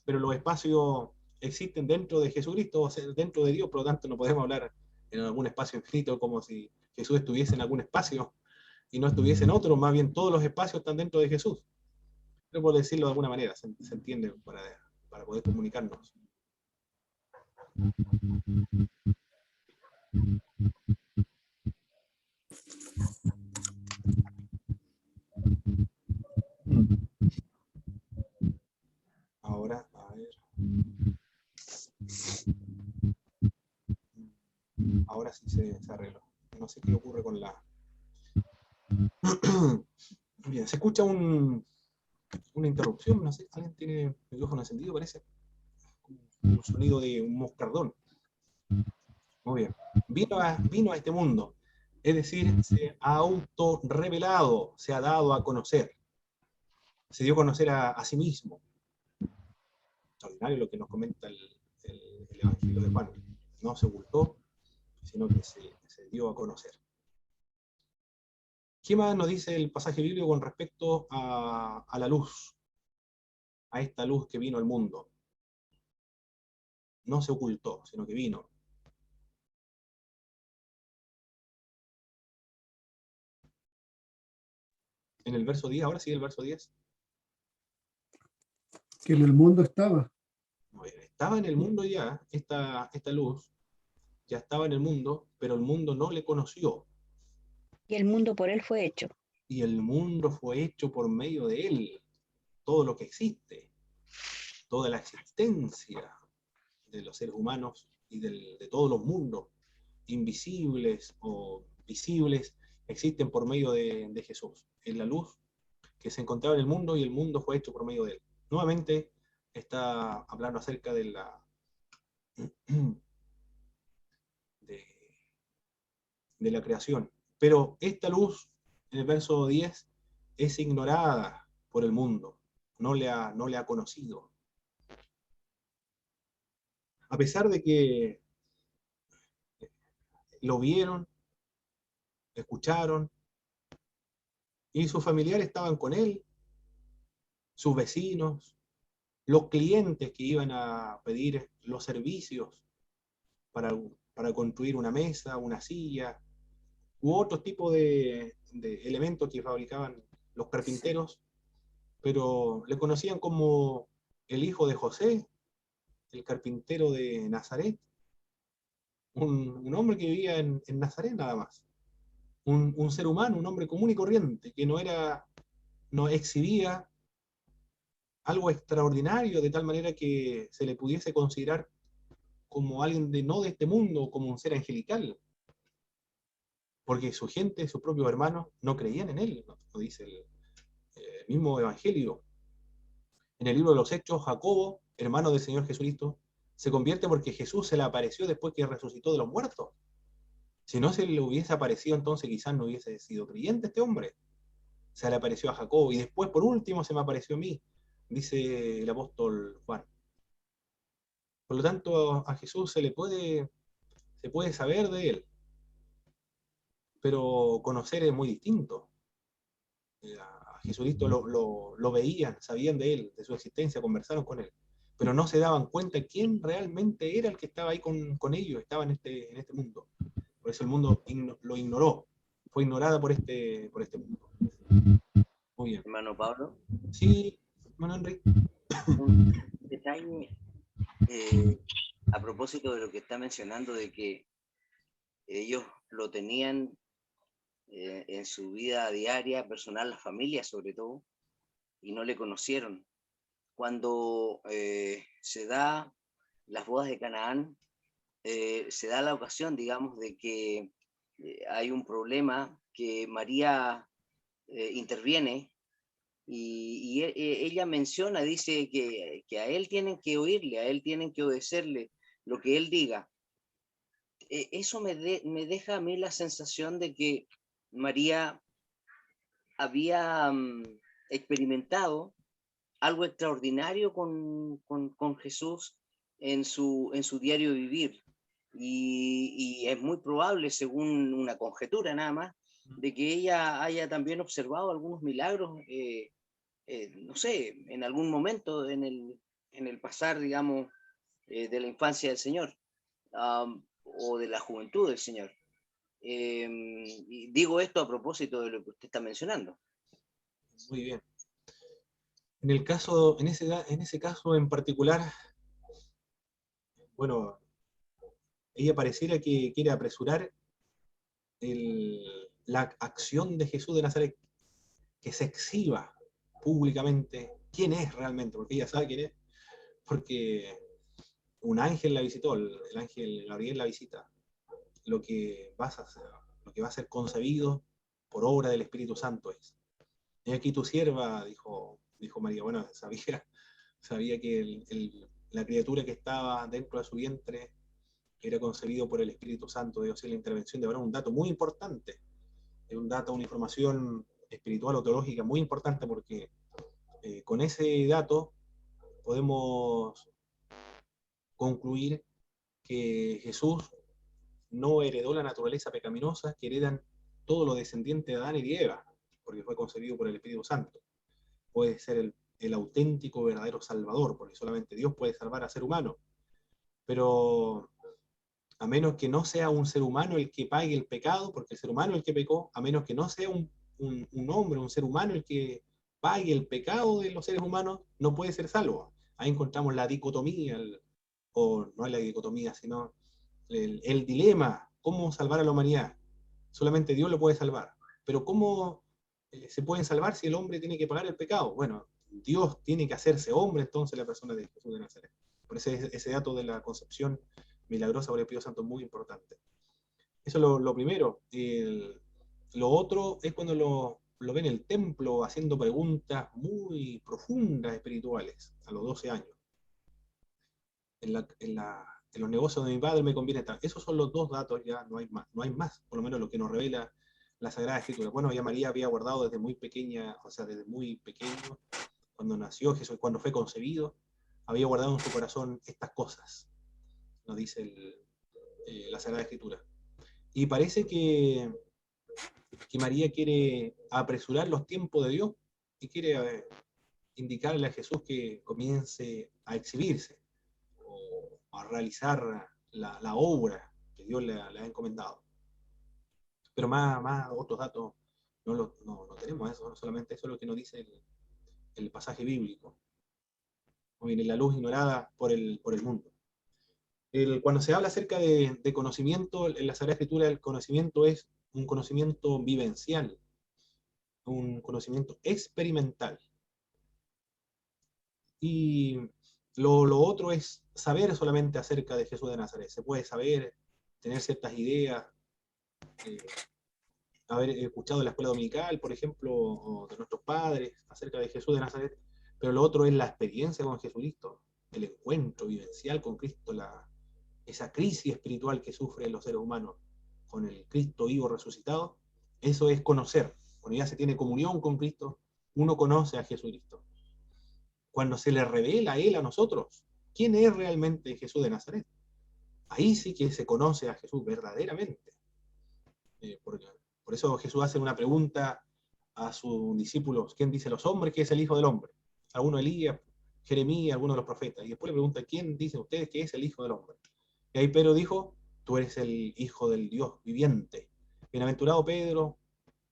pero los espacios existen dentro de Jesucristo, o sea, dentro de Dios, por lo tanto no podemos hablar en algún espacio infinito como si Jesús estuviese en algún espacio y no estuviese en otro, más bien todos los espacios están dentro de Jesús. Pero por decirlo de alguna manera, se entiende para poder comunicarnos. Ahora sí se arregló. No sé qué ocurre con la... Bien, se escucha una interrupción, no sé, alguien tiene el micrófono encendido, parece. Un sonido de un moscardón. Muy bien. Vino a este mundo. Es decir, se ha autorrevelado, se ha dado a conocer. Se dio a conocer a sí mismo. Extraordinario lo que nos comenta el Evangelio de Juan. No se ocultó, sino que se dio a conocer. ¿Qué más nos dice el pasaje bíblico con respecto a la luz? A esta luz que vino al mundo. No se ocultó, sino que vino. En el verso 10, ahora sí el verso 10. Que en el mundo estaba. Muy bien, estaba en el mundo ya, esta luz, ya estaba en el mundo, pero el mundo no le conoció. Y el mundo por él fue hecho. Y el mundo fue hecho por medio de él. Todo lo que existe, toda la existencia de los seres humanos y de todos los mundos, invisibles o visibles, existen por medio de Jesús. Es la luz que se encontraba en el mundo y el mundo fue hecho por medio de él. Nuevamente está hablando acerca de la creación. Pero esta luz, en el verso 10, es ignorada por el mundo. No le ha conocido. A pesar de que lo vieron, escucharon, y sus familiares estaban con él, sus vecinos, los clientes que iban a pedir los servicios para construir una mesa, una silla, u otro tipo de elementos que fabricaban los carpinteros, pero le conocían como el hijo de José, el carpintero de Nazaret, un hombre que vivía en Nazaret nada más, un ser humano, un hombre común y corriente, que no exhibía algo extraordinario de tal manera que se le pudiese considerar como alguien no de este mundo, como un ser angelical, porque su gente, sus propios hermanos, no creían en él, lo dice el mismo Evangelio. En el libro de los Hechos, Jacobo, hermano del Señor Jesucristo, se convierte porque Jesús se le apareció después que resucitó de los muertos. Si no se le hubiese aparecido, entonces quizás no hubiese sido creyente este hombre. Se le apareció a Jacobo y después, por último, se me apareció a mí, dice el apóstol Juan. Por lo tanto, a Jesús se puede saber de él, pero conocer es muy distinto. A Jesucristo lo veían, sabían de él, de su existencia, conversaron con él, pero no se daban cuenta quién realmente era el que estaba ahí con ellos, estaba en este mundo. Por eso el mundo lo ignoró, fue ignorada por este mundo. Muy bien. Hermano Pablo. Sí, hermano Henry. Un detalle a propósito de lo que está mencionando, de que ellos lo tenían en su vida diaria, personal, la familia sobre todo, y no le conocieron. Cuando se da las bodas de Canaán, se da la ocasión, digamos, de que hay un problema, que María interviene y ella menciona, dice que a él tienen que oírle, a él tienen que obedecerle lo que él diga. Eso me deja a mí la sensación de que María había experimentado algo extraordinario con Jesús en su diario vivir. Y es muy probable, según una conjetura nada más, de que ella haya también observado algunos milagros, no sé, en algún momento en el pasar, digamos, de la infancia del Señor, o de la juventud del Señor. Y digo esto a propósito de lo que usted está mencionando. Muy bien. En ese caso en particular, bueno, ella pareciera que quiere apresurar la acción de Jesús de Nazaret, que se exhiba públicamente quién es realmente, porque ella sabe quién es, porque un ángel la visitó, el ángel Gabriel la visita, lo que vas a hacer, lo que va a ser concebido por obra del Espíritu Santo es. Y aquí tu sierva, dijo María, bueno, sabía que la criatura que estaba dentro de su vientre era concebido por el Espíritu Santo de Dios y la intervención de Abraham, un dato muy importante, es un dato, una información espiritual o teológica muy importante, porque con ese dato podemos concluir que Jesús no heredó la naturaleza pecaminosa que heredan todos los descendientes de Adán y de Eva, porque fue concebido por el Espíritu Santo. Puede ser el auténtico, verdadero Salvador, porque solamente Dios puede salvar a ser humano. Pero a menos que no sea un ser humano el que pague el pecado, porque el ser humano es el que pecó, a menos que no sea un hombre, un ser humano el que pague el pecado de los seres humanos, no puede ser salvo. Ahí encontramos la dicotomía, o no es la dicotomía, sino el dilema, cómo salvar a la humanidad. Solamente Dios lo puede salvar. Pero ¿cómo se pueden salvar si el hombre tiene que pagar el pecado? Bueno, Dios tiene que hacerse hombre, entonces, la persona de Jesús de Nazaret. Por eso ese dato de la concepción milagrosa por el Espíritu Santo es muy importante. Eso es lo primero. Lo otro es cuando lo ve en el templo haciendo preguntas muy profundas espirituales a los 12 años. En los negocios de mi padre me conviene estar. Esos son los dos datos, ya no hay más, por lo menos lo que nos revela la Sagrada Escritura. Bueno, ya María había guardado desde muy pequeña, o sea, desde muy pequeño, cuando nació Jesús, cuando fue concebido, había guardado en su corazón estas cosas, nos dice la Sagrada Escritura. Y parece que María quiere apresurar los tiempos de Dios y quiere indicarle a Jesús que comience a exhibirse o a realizar la obra que Dios le ha encomendado. Pero más otros datos no tenemos, eso, solamente eso es lo que nos dice el pasaje bíblico. O bien, la luz ignorada por el mundo. Cuando se habla acerca de conocimiento, en la Sagrada Escritura el conocimiento es un conocimiento vivencial, un conocimiento experimental. Y lo otro es saber solamente acerca de Jesús de Nazaret. Se puede saber, tener ciertas ideas, haber escuchado en la escuela dominical, por ejemplo, o de nuestros padres acerca de Jesús de Nazaret, pero lo otro es la experiencia con Jesucristo, el encuentro vivencial con Cristo, esa crisis espiritual que sufren los seres humanos con el Cristo vivo resucitado. Eso es conocer. Cuando ya se tiene comunión con Cristo, uno conoce a Jesucristo. Cuando se le revela a Él a nosotros, ¿quién es realmente Jesús de Nazaret? Ahí sí que se conoce a Jesús verdaderamente. Por eso Jesús hace una pregunta a sus discípulos: ¿quién dice los hombres que es el Hijo del Hombre? Alguno Elías, Jeremías, alguno de los profetas. Y después le pregunta: ¿quién dicen ustedes que es el Hijo del Hombre? Y ahí Pedro dijo: tú eres el Hijo del Dios viviente. Bienaventurado Pedro,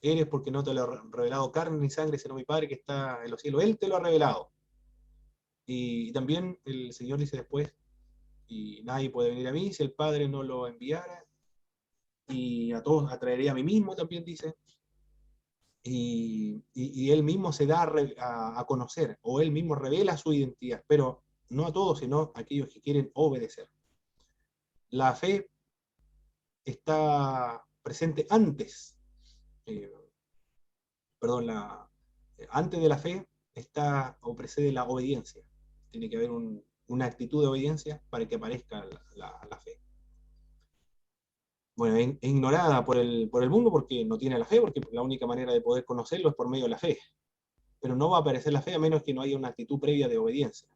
eres, porque no te lo ha revelado carne ni sangre, sino mi Padre que está en los cielos. Él te lo ha revelado. Y también el Señor dice después: y nadie puede venir a mí si el Padre no lo enviara, y a todos atraeré a mí mismo, también dice. Y él mismo se da a conocer, o él mismo revela su identidad, pero no a todos, sino a aquellos que quieren obedecer. La fe está presente antes, antes de la fe está o precede la obediencia. Tiene que haber una actitud de obediencia para que aparezca la fe. Bueno, es ignorada por el mundo porque no tiene la fe, porque la única manera de poder conocerlo es por medio de la fe. Pero no va a aparecer la fe a menos que no haya una actitud previa de obediencia.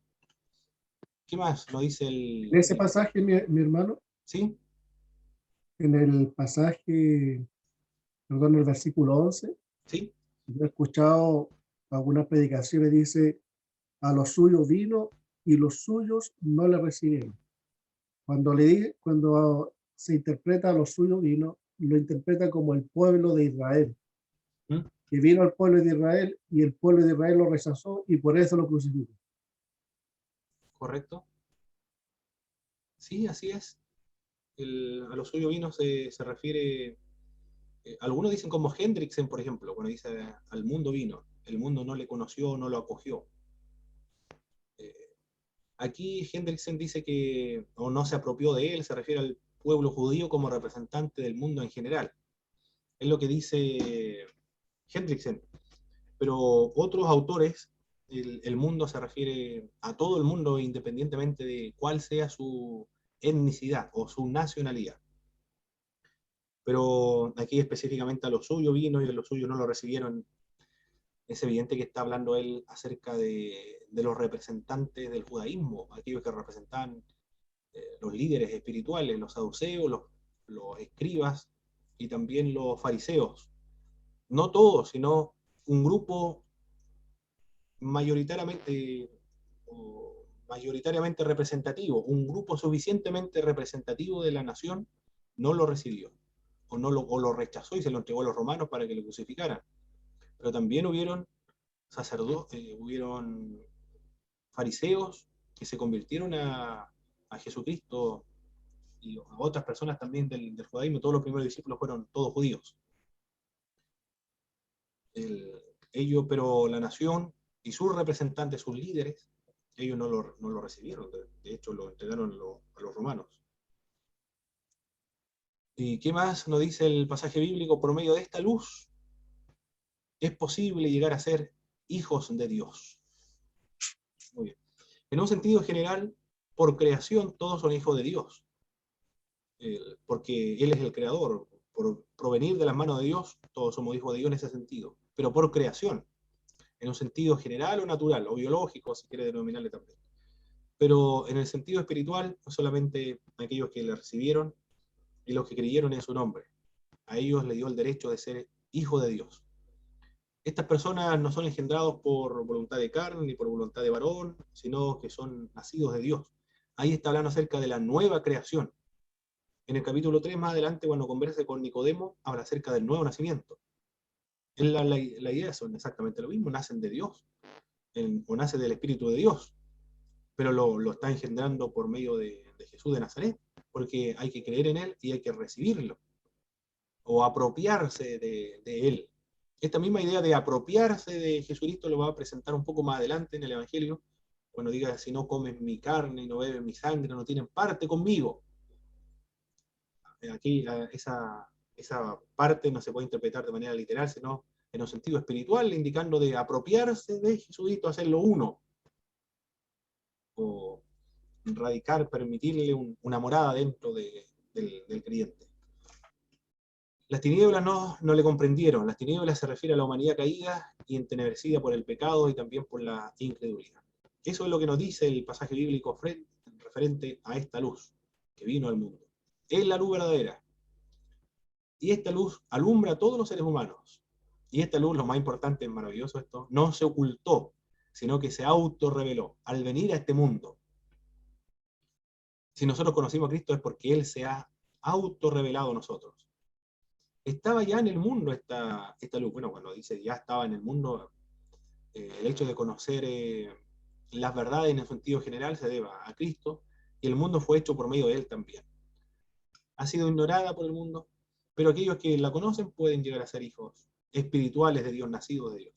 ¿Qué más nos dice En ese pasaje, mi hermano, ¿sí? En el pasaje, perdón, el versículo 11, ¿sí? Yo he escuchado algunas predicaciones, dice: a los suyos vino y los suyos no le recibieron. Cuando se interpreta a los suyos vino, lo interpreta como el pueblo de Israel. Que vino al pueblo de Israel y el pueblo de Israel lo rechazó y por eso lo crucificó. ¿Correcto? Sí, así es. A los suyos vino se refiere, algunos dicen como Hendrickson, por ejemplo, cuando dice al mundo vino, el mundo no le conoció, no lo acogió. Aquí Hendrickson dice que o no se apropió de él, se refiere pueblo judío como representante del mundo en general. Es lo que dice Hendrickson. Pero otros autores, el mundo se refiere a todo el mundo independientemente de cuál sea su etnicidad o su nacionalidad. Pero aquí específicamente a los suyos vino y a los suyos no lo recibieron. Es evidente que está hablando él acerca de los representantes del judaísmo, aquellos que representaban los líderes espirituales, los saduceos, los escribas y también los fariseos. No todos, sino un grupo mayoritariamente representativo, un grupo suficientemente representativo de la nación no lo recibió, o lo rechazó y se lo entregó a los romanos para que lo crucificaran. Pero también hubieron sacerdotes, hubieron fariseos que se convirtieron a Jesucristo y a otras personas también del judaísmo. Todos los primeros discípulos fueron todos judíos. Pero la nación y sus representantes, sus líderes, ellos no lo recibieron, de hecho lo entregaron a los romanos. ¿Y qué más nos dice el pasaje bíblico? Por medio de esta luz es posible llegar a ser hijos de Dios. Muy bien. En un sentido general, por creación todos son hijos de Dios, porque Él es el creador. Por provenir de las manos de Dios, todos somos hijos de Dios en ese sentido, pero por creación, en un sentido general o natural, o biológico, si quiere denominarle también. Pero en el sentido espiritual, solamente aquellos que le recibieron y los que creyeron en su nombre. A ellos le dio el derecho de ser hijo de Dios. Estas personas no son engendrados por voluntad de carne ni por voluntad de varón, sino que son nacidos de Dios. Ahí está hablando acerca de la nueva creación. En el capítulo 3, más adelante, cuando converse con Nicodemo, habla acerca del nuevo nacimiento. La idea son exactamente lo mismo, nacen de Dios, o nace del Espíritu de Dios, pero lo está engendrando por medio de Jesús de Nazaret, porque hay que creer en Él y hay que recibirlo, o apropiarse de Él. Esta misma idea de apropiarse de Jesucristo lo va a presentar un poco más adelante en el Evangelio, cuando diga, si no comen mi carne y no beben mi sangre, no tienen parte conmigo. Aquí esa parte no se puede interpretar de manera literal, sino en un sentido espiritual, indicando de apropiarse de Jesucristo, hacerlo uno, o radicar, permitirle una morada dentro del creyente. Las tinieblas no le comprendieron. Las tinieblas se refiere a la humanidad caída y entenebrecida por el pecado y también por la incredulidad. Eso es lo que nos dice el pasaje bíblico referente a esta luz que vino al mundo. Es la luz verdadera. Y esta luz alumbra a todos los seres humanos. Y esta luz, lo más importante, es maravilloso esto, no se ocultó, sino que se autorreveló al venir a este mundo. Si nosotros conocimos a Cristo es porque Él se ha autorrevelado a nosotros. Estaba ya en el mundo esta luz. Bueno, cuando dice ya estaba en el mundo, el hecho de conocer las verdades en el sentido general se debe a Cristo, y el mundo fue hecho por medio de Él también. Ha sido ignorada por el mundo, pero aquellos que la conocen pueden llegar a ser hijos espirituales de Dios, nacidos de Dios.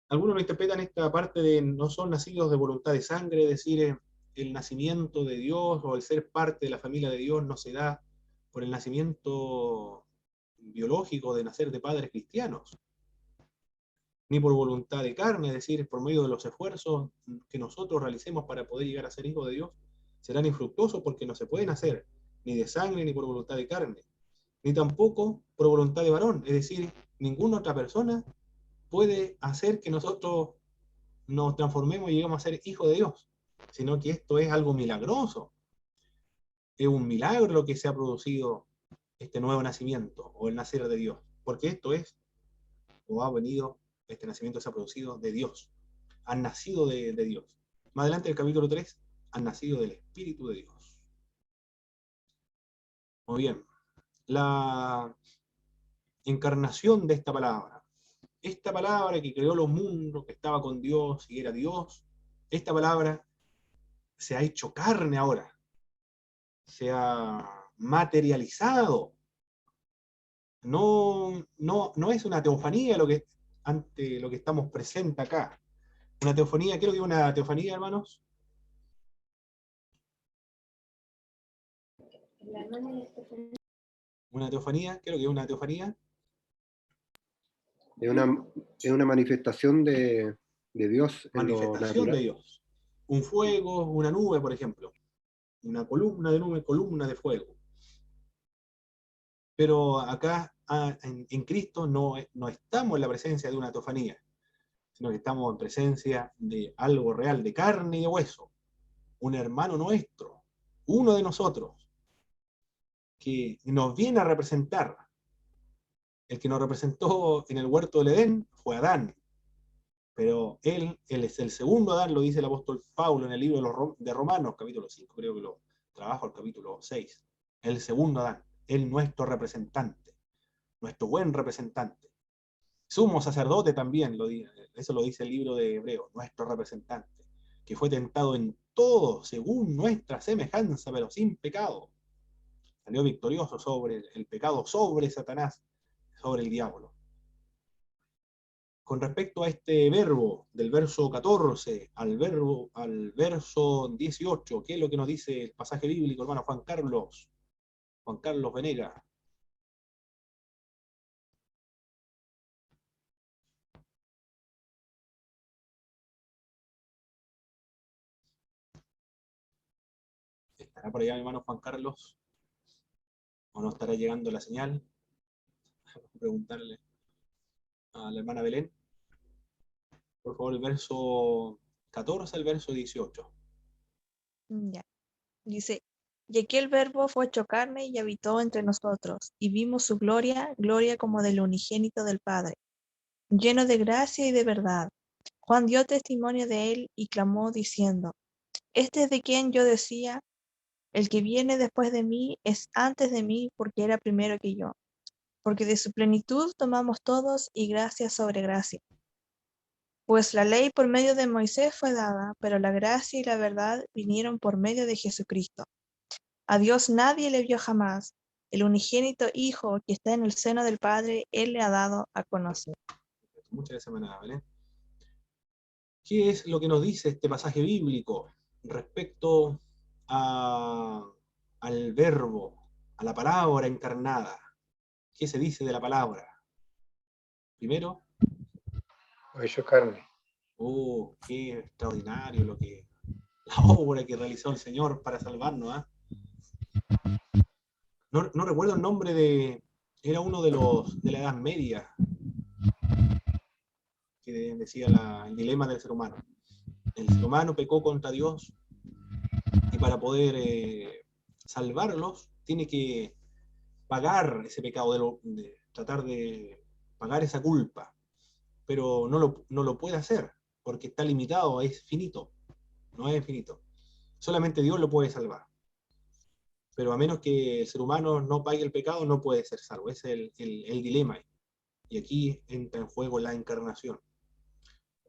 Algunos lo interpretan esta parte de no son nacidos de voluntad de sangre, es decir, el nacimiento de Dios o el ser parte de la familia de Dios no se da por el nacimiento biológico de nacer de padres cristianos, ni por voluntad de carne, es decir, por medio de los esfuerzos que nosotros realicemos para poder llegar a ser hijos de Dios, serán infructuosos porque no se pueden hacer ni de sangre ni por voluntad de carne, ni tampoco por voluntad de varón, es decir, ninguna otra persona puede hacer que nosotros nos transformemos y lleguemos a ser hijos de Dios, sino que esto es algo milagroso. Es un milagro lo que se ha producido este nuevo nacimiento o el nacer de Dios, porque esto es, o ha venido, este nacimiento se ha producido de Dios, han nacido de Dios. Más adelante en el capítulo 3, han nacido del Espíritu de Dios. Muy bien, la encarnación de esta palabra que creó los mundos, que estaba con Dios y era Dios, esta palabra se ha hecho carne ahora, se ha materializado. No es una teofanía ante lo que estamos presentes acá. Una teofanía, ¿qué es lo que es una teofanía, hermanos? Una teofanía, ¿qué es lo que es una teofanía? Es una manifestación de Dios en lo Manifestación de natural. Dios. Un fuego, una nube, por ejemplo. Una columna de nube, columna de fuego. Pero acá en Cristo no estamos en la presencia de una teofanía, sino que estamos en presencia de algo real, de carne y de hueso. Un hermano nuestro, uno de nosotros, que nos viene a representar. El que nos representó en el huerto del Edén fue Adán, pero él es el segundo Adán, lo dice el apóstol Pablo en el libro de Romanos, capítulo 5, creo que lo trabajo al capítulo 6. El segundo Adán, él nuestro representante, nuestro buen representante. Sumo sacerdote también, eso lo dice el libro de Hebreos, nuestro representante, que fue tentado en todo según nuestra semejanza, pero sin pecado. Salió victorioso sobre el pecado, sobre Satanás, sobre el diablo. Con respecto a este verbo, del verso 14 al verso 18, ¿qué es lo que nos dice el pasaje bíblico, hermano Juan Carlos Venega? ¿Estará por allá mi hermano Juan Carlos? ¿O no estará llegando la señal? Vamos a preguntarle a la hermana Belén. Por favor, el verso 14 al verso 18. Ya. Dice, y aquí el Verbo fue hecho carne y habitó entre nosotros, y vimos su gloria, gloria como del unigénito del Padre, lleno de gracia y de verdad. Juan dio testimonio de él y clamó diciendo, este es de quien yo decía, el que viene después de mí es antes de mí porque era primero que yo, porque de su plenitud tomamos todos y gracia sobre gracia. Pues la ley por medio de Moisés fue dada, pero la gracia y la verdad vinieron por medio de Jesucristo. A Dios nadie le vio jamás. El unigénito Hijo que está en el seno del Padre, Él le ha dado a conocer. Muchas gracias, hermana Belén. ¿Qué es lo que nos dice este pasaje bíblico respecto al verbo, a la palabra encarnada? ¿Qué se dice de la palabra? Primero, Hecho carne. oh, qué extraordinario la obra que realizó el Señor para salvarnos, ¿eh? No recuerdo el nombre era uno de la Edad Media, que decía el dilema del ser humano. El ser humano pecó contra Dios y para poder salvarlos tiene que pagar ese pecado, de tratar de pagar esa culpa, pero no lo puede hacer porque está limitado, es finito, no es infinito. Solamente Dios lo puede salvar. Pero a menos que el ser humano no pague el pecado, no puede ser salvo. Ese es el dilema. Y aquí entra en juego la encarnación.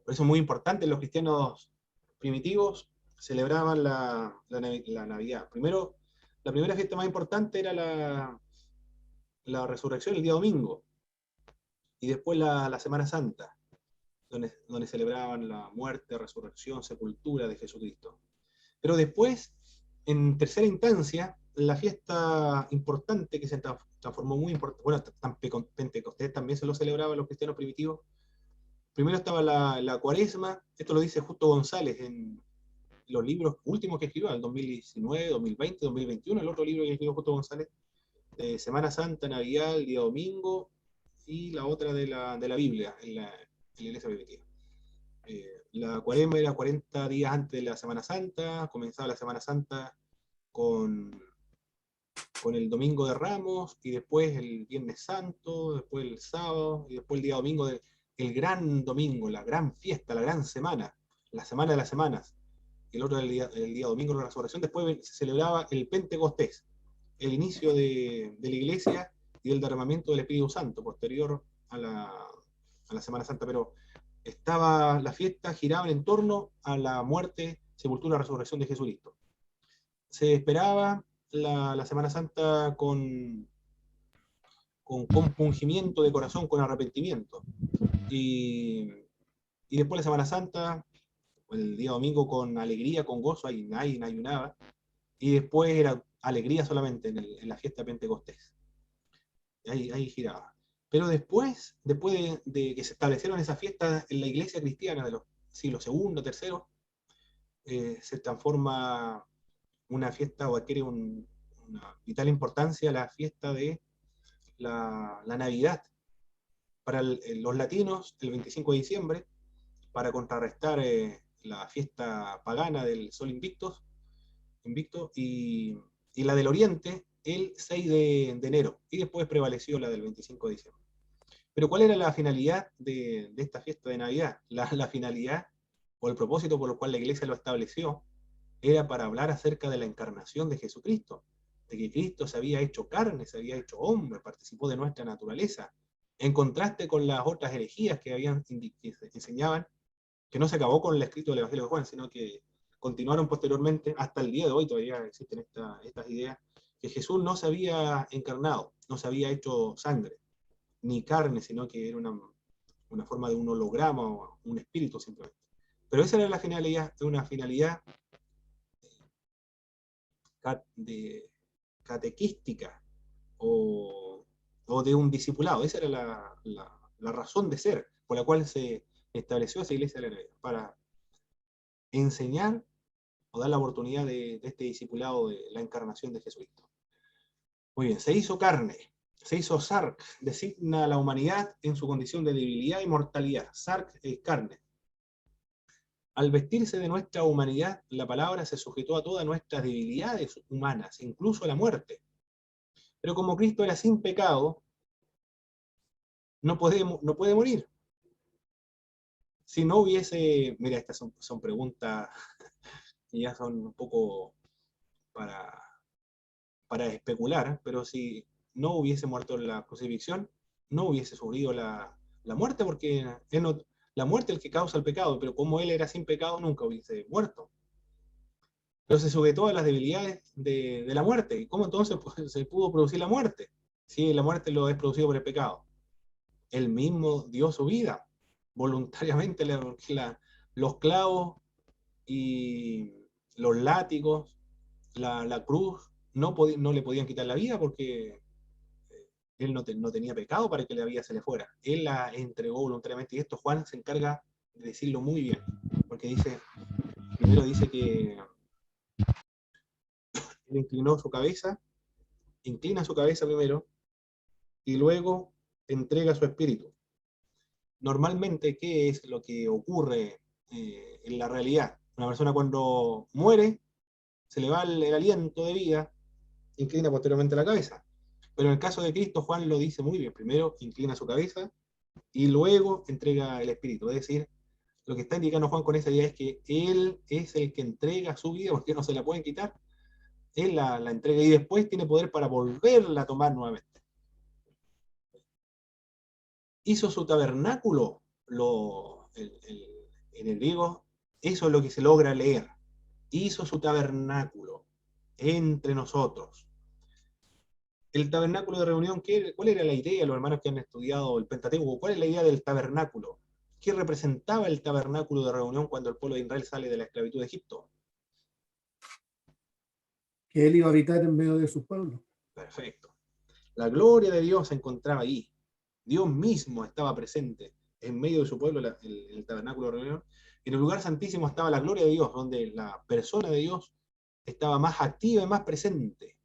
Por eso es muy importante, los cristianos primitivos celebraban la Navidad. Primero, la primera fiesta más importante era la resurrección, el día domingo. Y después la Semana Santa, donde celebraban la muerte, resurrección, sepultura de Jesucristo. Pero después, en tercera instancia, la fiesta importante que se transformó muy importante, bueno, Pentecostés también se lo celebraban los cristianos primitivos. Primero estaba la Cuaresma, esto lo dice Justo González en los libros últimos que escribió, el 2019, 2020, 2021, el otro libro que escribió Justo González, Semana Santa, Navidad, el día domingo, y la otra de la Biblia, en la iglesia primitiva. La Cuaresma era 40 días antes de la Semana Santa, comenzaba la Semana Santa con el Domingo de Ramos, y después el Viernes Santo, después el sábado, y después el día domingo, el gran domingo, la gran fiesta, la gran semana, la semana de las semanas. El otro el día domingo de la resurrección. Después se celebraba el Pentecostés, el inicio de la iglesia y el derramamiento del Espíritu Santo, posterior a la Semana Santa. Pero la fiesta giraba en torno a la muerte, sepultura y resurrección de Jesucristo. Se esperaba la Semana Santa con compungimiento de corazón, con arrepentimiento. Y después la Semana Santa, el día domingo con alegría, con gozo, ahí nadie ayunaba. Y después era alegría solamente en la fiesta de Pentecostés. Ahí giraba. Pero después de que se establecieron esas fiestas en la iglesia cristiana de los siglos II, III, se transforma una fiesta o adquiere una vital importancia la fiesta de la Navidad. Para los latinos, el 25 de diciembre, para contrarrestar la fiesta pagana del Sol Invicto, y la del Oriente, el 6 de enero, y después prevaleció la del 25 de diciembre. Pero ¿cuál era la finalidad de esta fiesta de Navidad? La finalidad, o el propósito por el cual la Iglesia lo estableció, era para hablar acerca de la encarnación de Jesucristo, de que Cristo se había hecho carne, se había hecho hombre, participó de nuestra naturaleza, en contraste con las otras herejías que enseñaban, que no se acabó con el escrito del Evangelio de Juan, sino que continuaron posteriormente, hasta el día de hoy todavía existen estas ideas, que Jesús no se había encarnado, no se había hecho sangre, ni carne, sino que era una forma de un holograma o un espíritu simplemente. Pero esa era la finalidad, una finalidad catequística o de un discipulado. Esa era la razón de ser por la cual se estableció esa iglesia de la Navidad, para enseñar o dar la oportunidad de este discipulado de la encarnación de Jesucristo. Muy bien, se hizo carne, se hizo Sark, designa a la humanidad en su condición de debilidad y mortalidad. Sark es carne. Al vestirse de nuestra humanidad, la palabra se sujetó a todas nuestras debilidades humanas, incluso a la muerte. Pero como Cristo era sin pecado, no puede morir. Si no hubiese... Mira, estas son preguntas que ya son un poco para especular, pero si no hubiese muerto en la crucifixión, no hubiese sufrido la muerte, porque la muerte es el que causa el pecado, pero como él era sin pecado, nunca hubiese muerto. Pero se sujetó a las debilidades de la muerte. ¿Y cómo entonces se pudo producir la muerte? Si la muerte lo es producido por el pecado. Él mismo dio su vida voluntariamente, porque los clavos y los látigos, la cruz, no le podían quitar la vida, porque él no tenía pecado para que la vida se le fuera. Él la entregó voluntariamente, y esto Juan se encarga de decirlo muy bien, porque primero dice que él inclina su cabeza primero, y luego entrega su espíritu. Normalmente, ¿qué es lo que ocurre en la realidad? Una persona cuando muere, se le va el aliento de vida, inclina posteriormente la cabeza. Pero en el caso de Cristo, Juan lo dice muy bien. Primero inclina su cabeza y luego entrega el espíritu. Es decir, lo que está indicando Juan con esa idea es que Él es el que entrega su vida, porque no se la pueden quitar. Él la entrega y después tiene poder para volverla a tomar nuevamente. Hizo su tabernáculo, en el griego, eso es lo que se logra leer. Hizo su tabernáculo entre nosotros. El tabernáculo de reunión, ¿cuál era la idea, los hermanos que han estudiado el Pentateuco? ¿Cuál es la idea del tabernáculo? ¿Qué representaba el tabernáculo de reunión cuando el pueblo de Israel sale de la esclavitud de Egipto? Que él iba a habitar en medio de su pueblo. Perfecto. La gloria de Dios se encontraba ahí. Dios mismo estaba presente en medio de su pueblo, el tabernáculo de reunión. En el lugar santísimo estaba la gloria de Dios, donde la persona de Dios estaba más activa y más presente.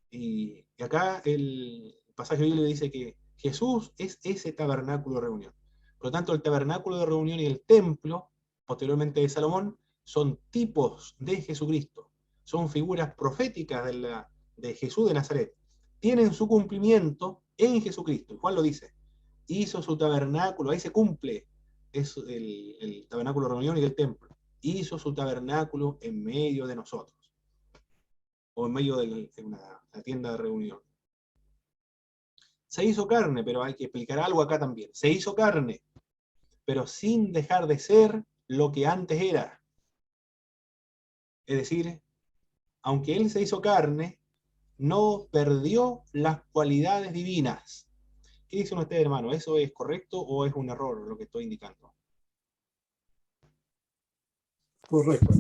Y acá el pasaje bíblico dice que Jesús es ese tabernáculo de reunión. Por lo tanto, el tabernáculo de reunión y el templo, posteriormente de Salomón, son tipos de Jesucristo. Son figuras proféticas de Jesús de Nazaret. Tienen su cumplimiento en Jesucristo. Juan lo dice. Hizo su tabernáculo, ahí se cumple. Es el tabernáculo de reunión y el templo. Hizo su tabernáculo en medio de nosotros. O en medio de una tienda de reunión. Se hizo carne, pero hay que explicar algo acá también. Se hizo carne, pero sin dejar de ser lo que antes era. Es decir, aunque Él se hizo carne, no perdió las cualidades divinas. ¿Qué dicen ustedes, hermano? ¿Eso es correcto o es un error lo que estoy indicando? Correcto.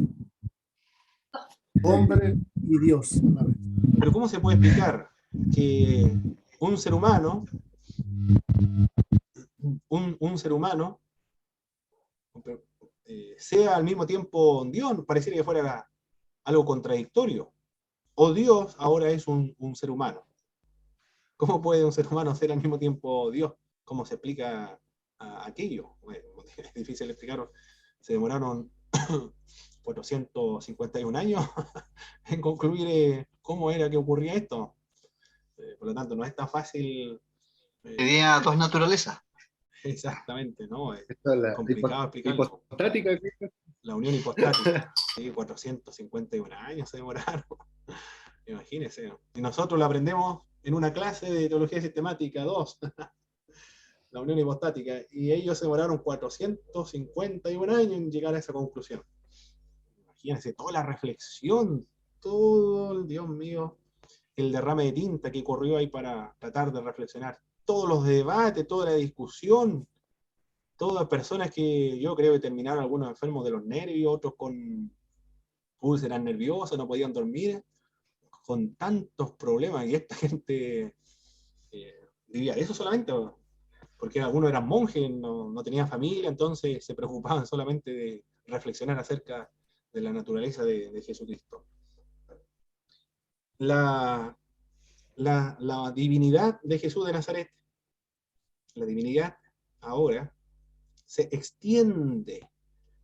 hombre y Dios a la vez. Pero ¿cómo se puede explicar que un ser humano, un ser humano, sea al mismo tiempo Dios? Pareciera que fuera algo contradictorio. O Dios ahora es un ser humano. ¿Cómo puede un ser humano ser al mismo tiempo Dios? ¿Cómo se explica aquello? Bueno, es difícil explicar. Se demoraron 451 años en concluir cómo era que ocurría esto. Por lo tanto, no es tan fácil. Tenía dos naturalezas. Exactamente, ¿no? Es Esto es la complicado explicarlo. hipostática. La unión hipostática. Sí, 451 años se demoraron. Imagínense. Y nosotros lo aprendemos en una clase de teología sistemática 2. La unión hipostática. Y ellos se demoraron 451 años en llegar a esa conclusión. Imagínense, toda la reflexión, todo, Dios mío, el derrame de tinta que corrió ahí para tratar de reflexionar. Todos los debates, toda la discusión, todas personas que yo creo que terminaron algunos enfermos de los nervios, otros con úlceras nerviosas, no podían dormir, con tantos problemas, y esta gente vivía de eso solamente, porque algunos eran monjes, no tenían familia, entonces se preocupaban solamente de reflexionar acerca de la naturaleza de Jesucristo. La divinidad de Jesús de Nazaret, la divinidad ahora se extiende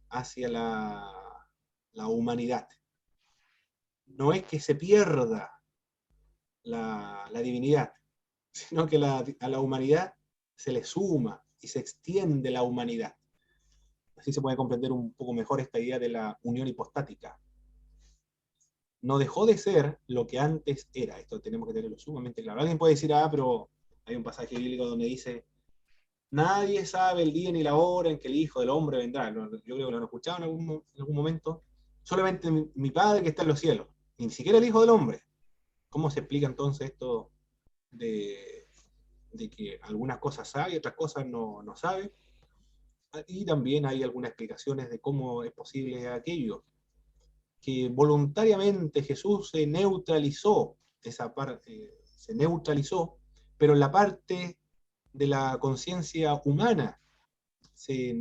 hacia la humanidad. No es que se pierda la divinidad, sino que a la humanidad se le suma y se extiende la humanidad. Así se puede comprender un poco mejor esta idea de la unión hipostática. No dejó de ser lo que antes era. Esto tenemos que tenerlo sumamente claro. Alguien puede decir, pero hay un pasaje bíblico donde dice, nadie sabe el día ni la hora en que el Hijo del Hombre vendrá. Yo creo que lo han escuchado en algún momento. Solamente mi Padre que está en los cielos. Ni siquiera el Hijo del Hombre. ¿Cómo se explica entonces esto de que algunas cosas sabe y otras cosas no sabe? Y también hay algunas explicaciones de cómo es posible aquello. Que voluntariamente Jesús se neutralizó, esa parte se neutralizó, pero en la parte de la conciencia humana se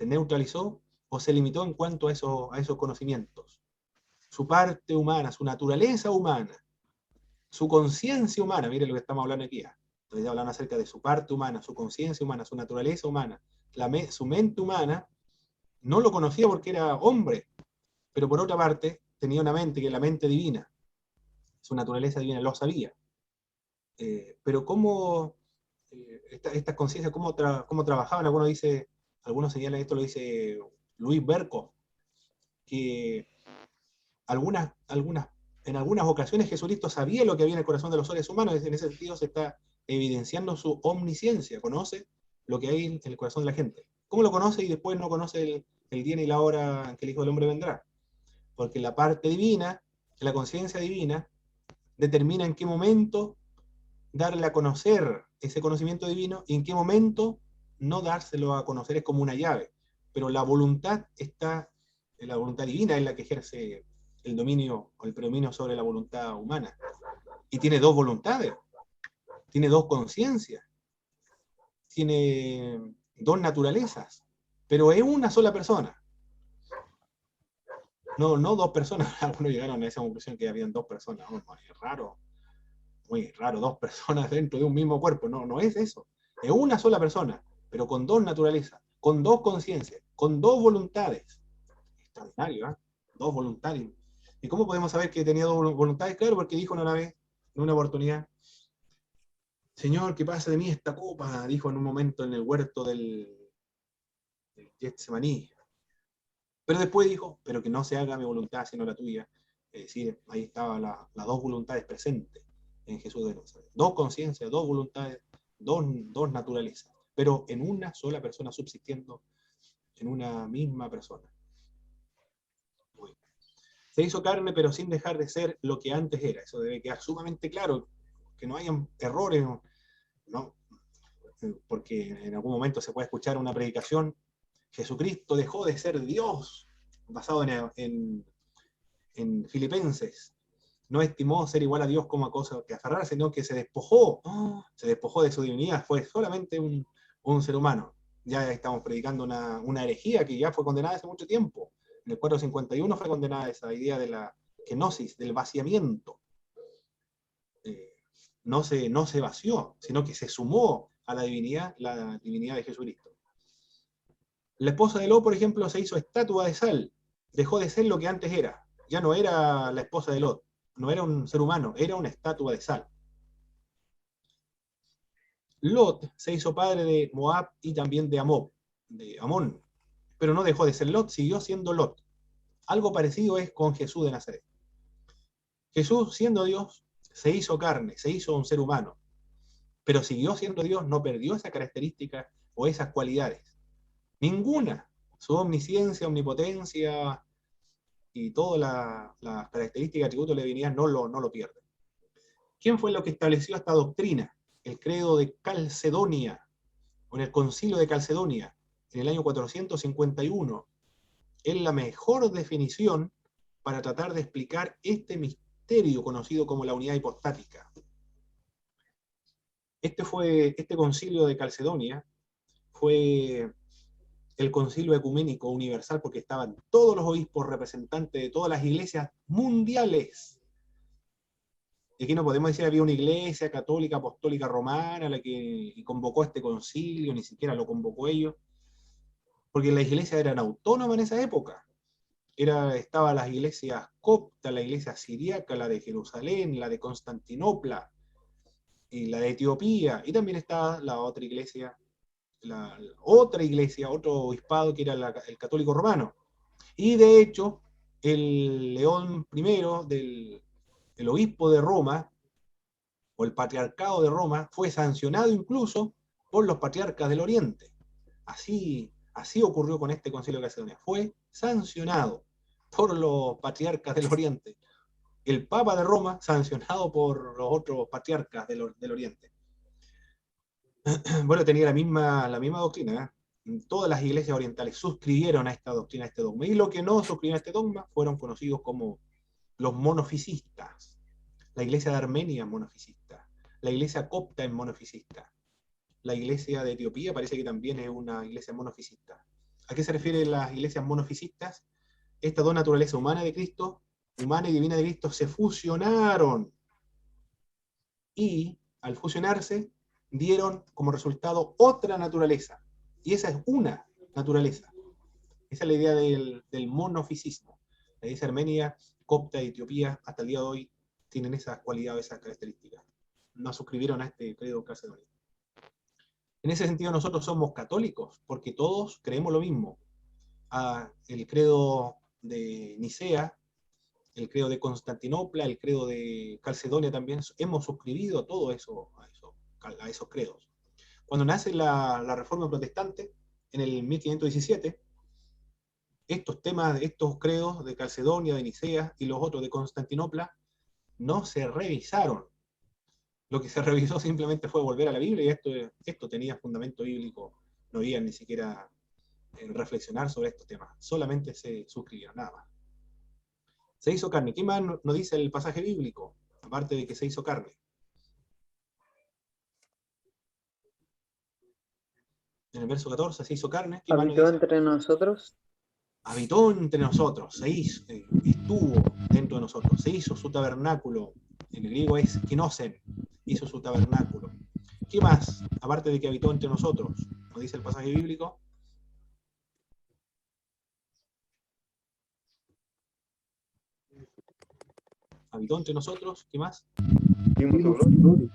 neutralizó o se limitó en cuanto a esos conocimientos. Su parte humana, su naturaleza humana, su conciencia humana, mire lo que estamos hablando aquí. Entonces hablando acerca de su parte humana, su conciencia humana, su naturaleza humana, su mente humana, no lo conocía porque era hombre, pero por otra parte tenía una mente que es la mente divina, su naturaleza divina lo sabía. Pero cómo estas conciencias, cómo trabajaban, algunos señalan, esto lo dice Luis Berkhoff, que en algunas ocasiones Jesucristo sabía lo que había en el corazón de los seres humanos, en ese sentido se está evidenciando su omnisciencia, conoce lo que hay en el corazón de la gente. ¿Cómo lo conoce y después no conoce el día ni la hora en que el Hijo del Hombre vendrá? Porque la parte divina, la conciencia divina, determina en qué momento darle a conocer ese conocimiento divino y en qué momento no dárselo a conocer, es como una llave. Pero la voluntad la voluntad divina es la que ejerce el dominio o el predominio sobre la voluntad humana. Y tiene dos voluntades, tiene dos conciencias, tiene dos naturalezas, pero es una sola persona. No dos personas. Algunos llegaron a esa conclusión que habían dos personas. Muy raro, dos personas dentro de un mismo cuerpo. No es eso. Es una sola persona, pero con dos naturalezas, con dos conciencias, con dos voluntades. Extraordinario, ¿eh? Dos voluntades. ¿Y cómo podemos saber que tenía dos voluntades? Claro, porque dijo una vez, en una oportunidad, Señor, que pase de mí esta copa, dijo en un momento en el huerto del Getsemaní. Pero después dijo, pero que no se haga mi voluntad sino la tuya. Es decir, ahí estaban las dos voluntades presentes en Jesús de Nazaret. Dos conciencias, dos voluntades, dos naturalezas, pero en una sola persona subsistiendo en una misma persona. Se hizo carne, pero sin dejar de ser lo que antes era. Eso debe quedar sumamente claro, que no hayan errores, ¿no? Porque en algún momento se puede escuchar una predicación, Jesucristo dejó de ser Dios, basado en en Filipenses, no estimó ser igual a Dios como a cosa que aferrarse, sino que se despojó de su divinidad, fue solamente un ser humano. Ya estamos predicando una herejía que ya fue condenada hace mucho tiempo. En el 451 fue condenada esa idea de la kenosis, del vaciamiento. No se vació, sino que se sumó a la divinidad de Jesucristo. La esposa de Lot, por ejemplo, se hizo estatua de sal, dejó de ser lo que antes era. Ya no era la esposa de Lot, no era un ser humano, era una estatua de sal. Lot se hizo padre de Moab y también de Amón, pero no dejó de ser Lot, siguió siendo Lot. Algo parecido es con Jesús de Nazaret. Jesús, siendo Dios, se hizo carne, se hizo un ser humano, pero siguió siendo Dios, no perdió esa característica o esas cualidades. Ninguna. Su omnisciencia, omnipotencia y todas las características, atributos de la divinidad no lo pierde. ¿Quién fue lo que estableció esta doctrina? El credo de Calcedonia, o en el concilio de Calcedonia, en el año 451. Es la mejor definición para tratar de explicar este misterio conocido como la unidad hipostática. Este concilio de Calcedonia fue el concilio ecuménico universal porque estaban todos los obispos representantes de todas las iglesias mundiales. Y aquí no podemos decir que había una iglesia católica, apostólica, romana, la que convocó este concilio, ni siquiera lo convocó ellos, porque las iglesias eran autónomas en esa época. Estaban las iglesias coptas, la iglesia siríaca, la de Jerusalén, la de Constantinopla, y la de Etiopía, y también estaba la otra iglesia, otro obispado que era el católico romano. Y de hecho, el León I, el obispo de Roma, o el patriarcado de Roma, fue sancionado incluso por los patriarcas del Oriente. Así ocurrió con este concilio de Calcedonia. Fue sancionado por los patriarcas del Oriente. El Papa de Roma sancionado por los otros patriarcas del Oriente. Bueno, tenía la misma doctrina. Todas las iglesias orientales suscribieron a esta doctrina, a este dogma. Y los que no suscribieron a este dogma fueron conocidos como los monofisistas. La iglesia de Armenia es monofisista. La iglesia copta es monofisista. La iglesia de Etiopía parece que también es una iglesia monofisista. ¿A qué se refieren las iglesias monofisistas? Estas dos naturalezas, humana de Cristo, humana y divina de Cristo, se fusionaron. Y al fusionarse, dieron como resultado otra naturaleza. Y esa es una naturaleza. Esa es la idea del monofisismo. La iglesia armenia, copta y Etiopía, hasta el día de hoy, tienen esas cualidades, esas características. No suscribieron a este credo calcedonio. En ese sentido, nosotros somos católicos, porque todos creemos lo mismo. El credo de Nicea, el credo de Constantinopla, el credo de Calcedonia también, hemos suscribido todo eso a esos credos. Cuando nace la Reforma Protestante, en el 1517, estos credos de Calcedonia, de Nicea y los otros de Constantinopla no se revisaron. Lo que se revisó simplemente fue volver a la Biblia, y esto tenía fundamento bíblico, no había ni siquiera reflexionar sobre estos temas, solamente se suscribieron, nada más. Se hizo carne. ¿Qué más nos dice el pasaje bíblico? Aparte de que se hizo carne. En el verso 14 se hizo carne. ¿Qué más nos ¿Habitó dice? entre nosotros? Habitó entre nosotros, se hizo, estuvo dentro de nosotros, se hizo su tabernáculo. En el griego es kenosen, hizo su tabernáculo. ¿Qué más? Aparte de que habitó entre nosotros, nos dice el pasaje bíblico. Habitó entre nosotros, ¿qué más? Vimos su gloria.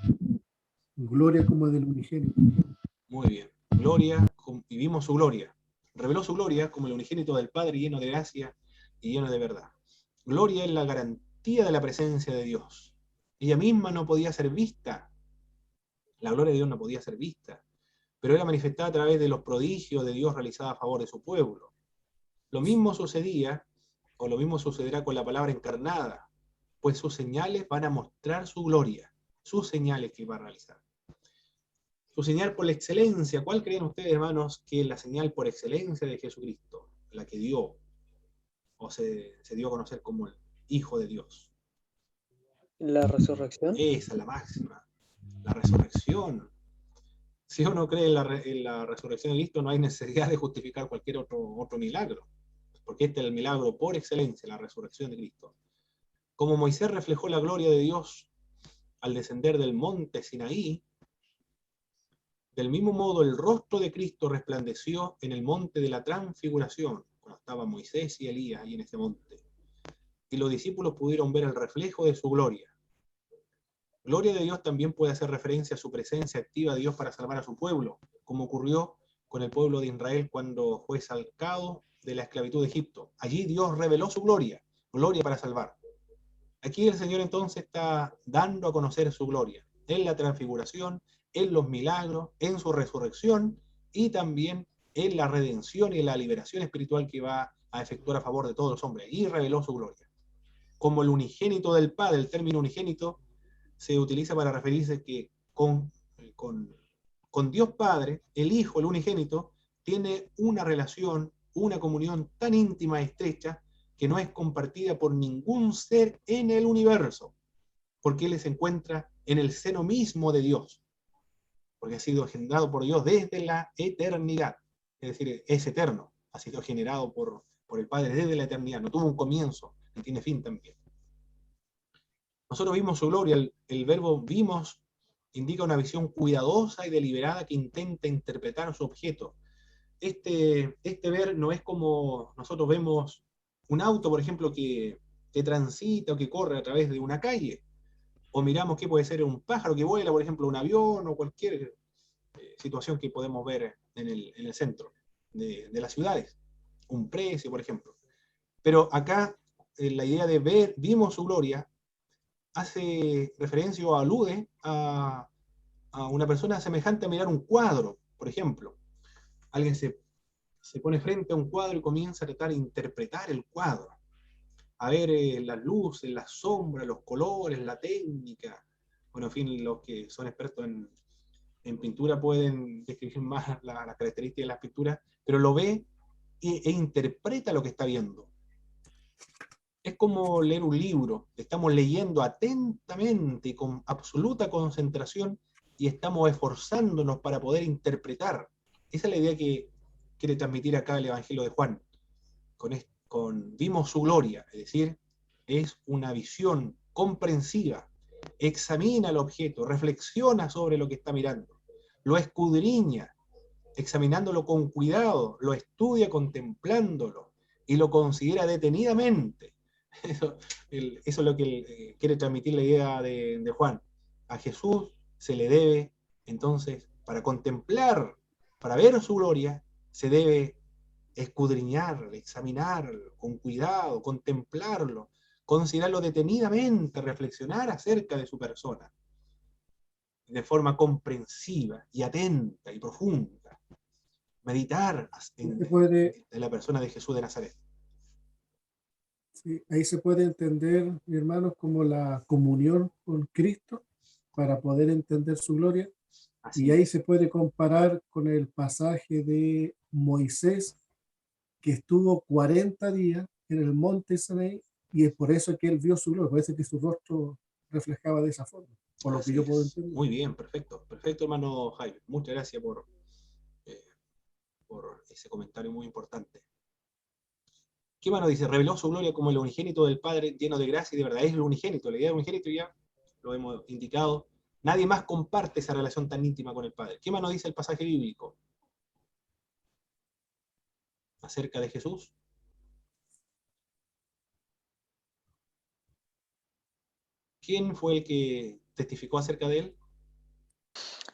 Gloria como del unigénito. Muy bien. Gloria, y vimos su gloria. Reveló su gloria como el unigénito del Padre, lleno de gracia y lleno de verdad. Gloria es la garantía de la presencia de Dios. Ella misma no podía ser vista. La gloria de Dios no podía ser vista, pero era manifestada a través de los prodigios de Dios realizados a favor de su pueblo. Lo mismo sucedía, o lo mismo sucederá con la palabra encarnada, pues sus señales van a mostrar su gloria, sus señales que va a realizar. Su señal por la excelencia, ¿cuál creen ustedes, hermanos, que es la señal por excelencia de Jesucristo? La que dio, o se dio a conocer como Hijo de Dios. La resurrección. Esa es la máxima. La resurrección. Si uno cree en la resurrección de Cristo, no hay necesidad de justificar cualquier otro milagro, porque este es el milagro por excelencia, la resurrección de Cristo. Como Moisés reflejó la gloria de Dios al descender del monte Sinaí, del mismo modo el rostro de Cristo resplandeció en el monte de la transfiguración, cuando estaba Moisés y Elías ahí en ese monte, y los discípulos pudieron ver el reflejo de su gloria. Gloria de Dios también puede hacer referencia a su presencia activa de Dios para salvar a su pueblo, como ocurrió con el pueblo de Israel cuando fue sacado de la esclavitud de Egipto. Allí Dios reveló su gloria, gloria para salvar. Aquí el Señor entonces está dando a conocer su gloria, en la transfiguración, en los milagros, en su resurrección y también en la redención y en la liberación espiritual que va a efectuar a favor de todos los hombres. Y reveló su gloria. Como el unigénito del Padre, el término unigénito se utiliza para referirse que con Dios Padre, el Hijo, el unigénito, tiene una relación, una comunión tan íntima y estrecha que no es compartida por ningún ser en el universo, porque Él se encuentra en el seno mismo de Dios, porque ha sido generado por Dios desde la eternidad, es decir, es eterno, ha sido generado por el Padre desde la eternidad, no tuvo un comienzo, ni tiene fin también. Nosotros vimos su gloria, el verbo vimos indica una visión cuidadosa y deliberada que intenta interpretar su objeto. Este ver no es como nosotros vemos un auto, por ejemplo, que transita o que corre a través de una calle, o miramos que puede ser un pájaro que vuela, por ejemplo, un avión o cualquier situación que podemos ver en el centro de las ciudades, un precio, por ejemplo. Pero acá la idea de ver, vimos su gloria, hace referencia o alude a una persona semejante a mirar un cuadro, por ejemplo. Alguien se pone frente a un cuadro y comienza a tratar de interpretar el cuadro, a ver las luces, las sombras, los colores, la técnica. Bueno, en fin, los que son expertos en pintura pueden describir más las características de las pinturas, pero lo ve e interpreta lo que está viendo. Es como leer un libro, estamos leyendo atentamente y con absoluta concentración y estamos esforzándonos para poder interpretar. Esa es la idea que quiere transmitir acá el Evangelio de Juan. Vimos su gloria, es decir, es una visión comprensiva, examina el objeto, reflexiona sobre lo que está mirando, lo escudriña, examinándolo con cuidado, lo estudia contemplándolo y lo considera detenidamente. Eso es lo que quiere transmitir la idea de Juan. A Jesús se le debe, entonces, para contemplar, para ver su gloria, se debe escudriñar, examinar con cuidado, contemplarlo, considerarlo detenidamente, reflexionar acerca de su persona, de forma comprensiva y atenta y profunda. Meditar en la persona de Jesús de Nazaret. Sí, ahí se puede entender, mi hermano, como la comunión con Cristo para poder entender su gloria. Y ahí se puede comparar con el pasaje de Moisés, que estuvo 40 días en el monte Sinaí, y es por eso que él vio su gloria, parece que su rostro reflejaba de esa forma, por lo que yo puedo entender. Muy bien, perfecto, hermano Jaime. Muchas gracias por ese comentario muy importante. ¿Qué más nos dice? Reveló su gloria como el unigénito del Padre, lleno de gracia y de verdad. Es el unigénito, la idea del unigénito ya lo hemos indicado. Nadie más comparte esa relación tan íntima con el Padre. ¿Qué más nos dice el pasaje bíblico acerca de Jesús? ¿Quién fue el que testificó acerca de él?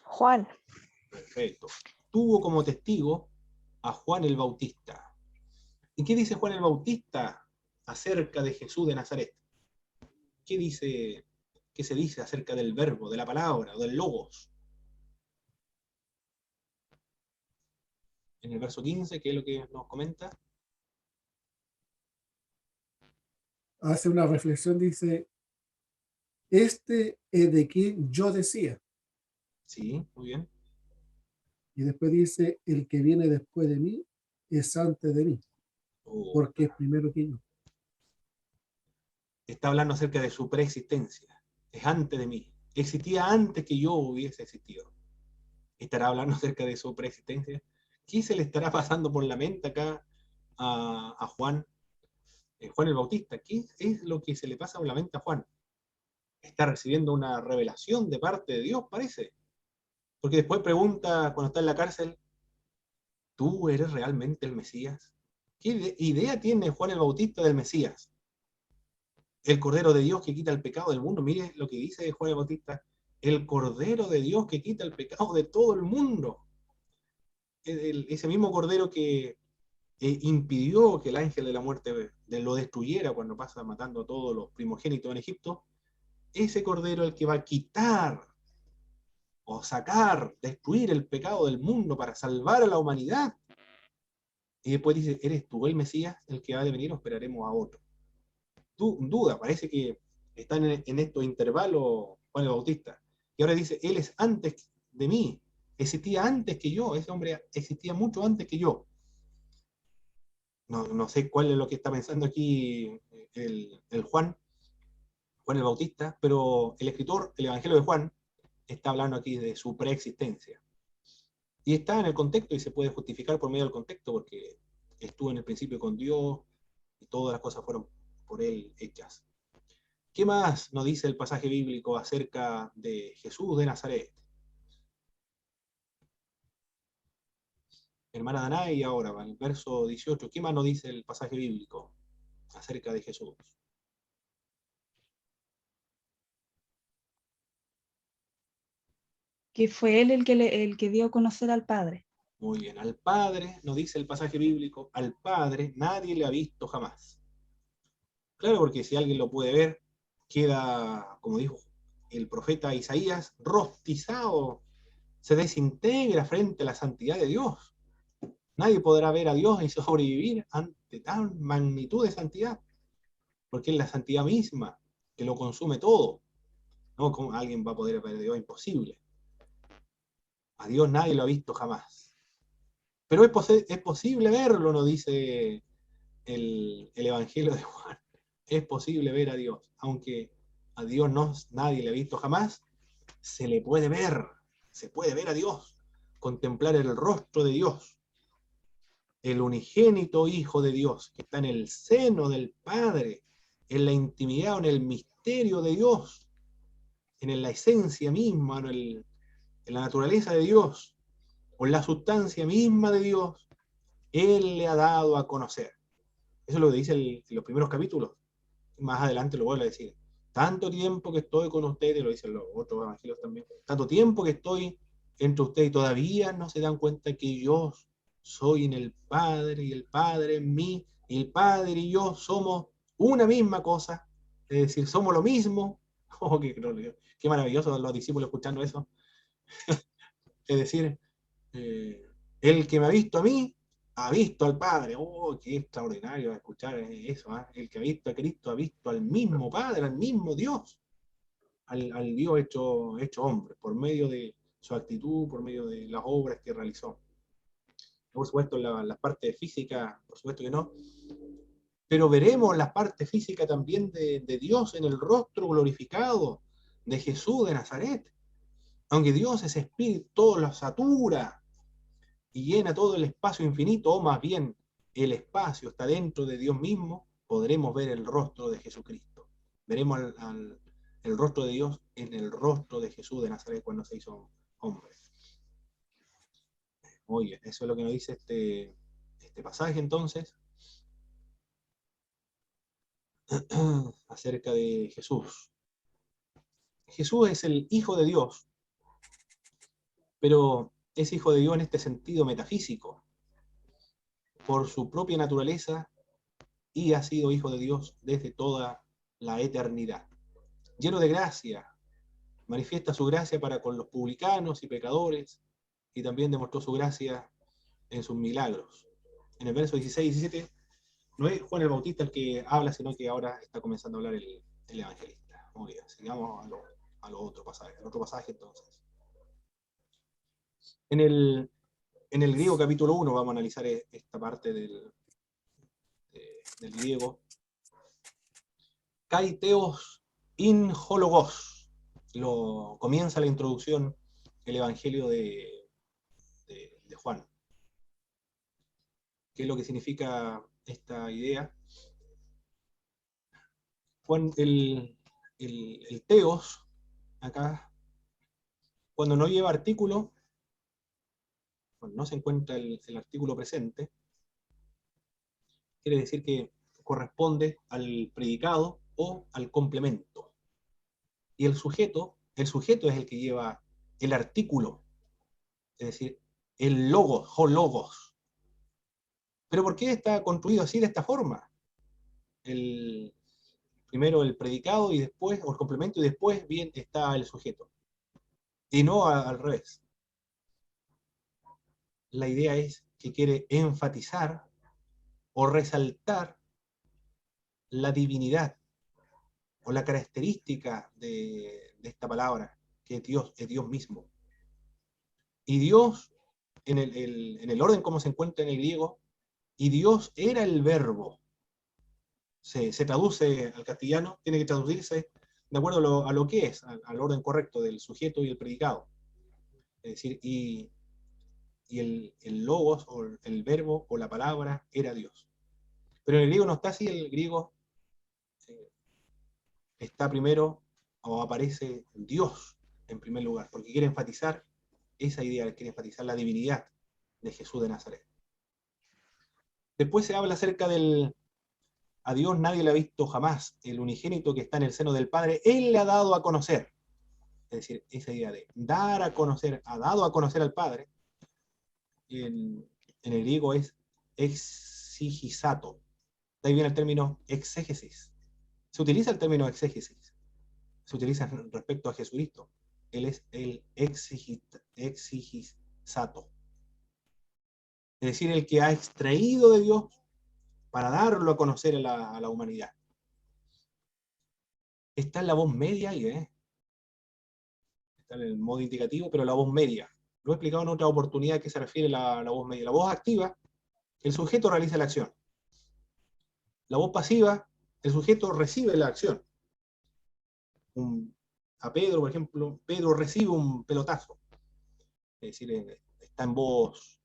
Juan. Perfecto. Tuvo como testigo a Juan el Bautista. ¿Y qué dice Juan el Bautista acerca de Jesús de Nazaret? ¿Qué se dice acerca del verbo, de la palabra, del logos? En el verso 15, ¿qué es lo que nos comenta? Hace una reflexión, dice, este es de quien yo decía. Sí, muy bien. Y después dice, el que viene después de mí es antes de mí, porque es primero que yo. está hablando acerca de su preexistencia. Es antes de mí. Existía antes que yo hubiese existido. Estará hablando acerca de su preexistencia. ¿Qué se le estará pasando por la mente acá a Juan? Juan el Bautista. ¿Qué es lo que se le pasa por la mente a Juan? Está recibiendo una revelación de parte de Dios, parece. Porque después pregunta, cuando está en la cárcel, ¿tú eres realmente el Mesías? ¿Qué idea tiene Juan el Bautista del Mesías? El Cordero de Dios que quita el pecado del mundo. Mire lo que dice Juan el Bautista. El Cordero de Dios que quita el pecado de todo el mundo. Ese mismo Cordero que impidió que el ángel de la muerte lo destruyera cuando pasa matando a todos los primogénitos en Egipto. Ese Cordero el que va a quitar o sacar, destruir el pecado del mundo para salvar a la humanidad. Y después dice, ¿eres tú el Mesías, el que ha de venir, o esperaremos a otro? Duda, parece que están en estos intervalos Juan el Bautista. Y ahora dice, él es antes de mí, existía antes que yo, ese hombre existía mucho antes que yo. No sé cuál es lo que está pensando aquí el Juan el Bautista, pero el escritor, el Evangelio de Juan, está hablando aquí de su preexistencia. Y está en el contexto y se puede justificar por medio del contexto porque estuvo en el principio con Dios y todas las cosas fueron por él hechas. ¿Qué más nos dice el pasaje bíblico acerca de Jesús de Nazaret? Hermana Danay, ahora, en el verso 18, ¿qué más nos dice el pasaje bíblico acerca de Jesús? Que fue él el que dio a conocer al Padre. Muy bien, al Padre, nos dice el pasaje bíblico, al Padre nadie le ha visto jamás. Claro, porque si alguien lo puede ver, queda, como dijo el profeta Isaías, rostizado, se desintegra frente a la santidad de Dios. Nadie podrá ver a Dios y sobrevivir ante tal magnitud de santidad, porque es la santidad misma que lo consume todo. ¿No? ¿Cómo alguien va a poder ver a Dios? Imposible. A Dios nadie lo ha visto jamás. Pero es posible verlo, nos dice el Evangelio de Juan. Es posible ver a Dios, aunque a Dios nadie le ha visto jamás, se le puede ver a Dios, contemplar el rostro de Dios, el unigénito Hijo de Dios, que está en el seno del Padre, en la intimidad, en el misterio de Dios, en la esencia misma, en la naturaleza de Dios, o en la sustancia misma de Dios, Él le ha dado a conocer. Eso es lo que dice en los primeros capítulos. Más adelante lo vuelvo a decir. Tanto tiempo que estoy con ustedes, lo dicen los otros evangelios también, tanto tiempo que estoy entre ustedes y todavía no se dan cuenta que yo soy en el Padre y el Padre en mí, y el Padre y yo somos una misma cosa, es decir, somos lo mismo. Oh, qué maravilloso los discípulos escuchando eso. Es decir, el que me ha visto a mí, ha visto al Padre. Oh, qué extraordinario escuchar eso. ¿Eh? El que ha visto a Cristo ha visto al mismo Padre, al mismo Dios, al Dios hecho hombre, por medio de su actitud, por medio de las obras que realizó. Por supuesto, la parte física, por supuesto que no, pero veremos la parte física también de Dios en el rostro glorificado de Jesús de Nazaret. Aunque Dios es espíritu, todo lo satura y llena todo el espacio infinito, o más bien el espacio está dentro de Dios mismo, podremos ver el rostro de Jesucristo. Veremos el rostro de Dios en el rostro de Jesús de Nazaret cuando se hizo hombre. Muy bien, eso es lo que nos dice este pasaje entonces acerca de Jesús. Jesús es el Hijo de Dios, pero es Hijo de Dios en este sentido metafísico, por su propia naturaleza, y ha sido Hijo de Dios desde toda la eternidad. Lleno de gracia, manifiesta su gracia para con los publicanos y pecadores, y también demostró su gracia en sus milagros. En el verso 16 y 17, no es Juan el Bautista el que habla, sino que ahora está comenzando a hablar el evangelista. Muy bien, sigamos a lo otro pasaje. Al otro pasaje entonces. En el griego capítulo 1 vamos a analizar esta parte del griego. kai theos in ho logos. Comienza la introducción, el Evangelio de Juan. ¿Qué es lo que significa esta idea? Juan, el theos, acá, cuando no lleva artículo, cuando no se encuentra el artículo presente, quiere decir que corresponde al predicado o al complemento. Y el sujeto es el que lleva el artículo, es decir, el logos, o logos. ¿Pero por qué está construido así, de esta forma? Primero el predicado y después, o el complemento, y después bien está el sujeto. Y no al revés. La idea es que quiere enfatizar o resaltar la divinidad o la característica de esta palabra, que es Dios mismo. Y Dios, en el orden como se encuentra en el griego, y Dios era el verbo. Se traduce al castellano, tiene que traducirse de acuerdo a lo que es, al orden correcto del sujeto y el predicado. Es decir, y el logos, o el verbo, o la palabra, era Dios. Pero en el griego no está así, el griego está primero, o aparece Dios en primer lugar, porque quiere enfatizar esa idea, quiere enfatizar la divinidad de Jesús de Nazaret. Después se habla acerca a Dios nadie le ha visto jamás, el unigénito que está en el seno del Padre, Él le ha dado a conocer. Es decir, esa idea de dar a conocer, ha dado a conocer al Padre, en el griego es exigisato. De ahí viene el término exégesis. Se utiliza el término exégesis, se utiliza respecto a Jesucristo. Él es el exigisato. Es decir, el que ha extraído de Dios para darlo a conocer a la humanidad. Está en la voz media ahí, está en el modo indicativo, pero la voz media. Lo he explicado en otra oportunidad que se refiere a la voz media. La voz activa, el sujeto realiza la acción. La voz pasiva, el sujeto recibe la acción. A Pedro, por ejemplo, Pedro recibe un pelotazo. Es decir, está en voz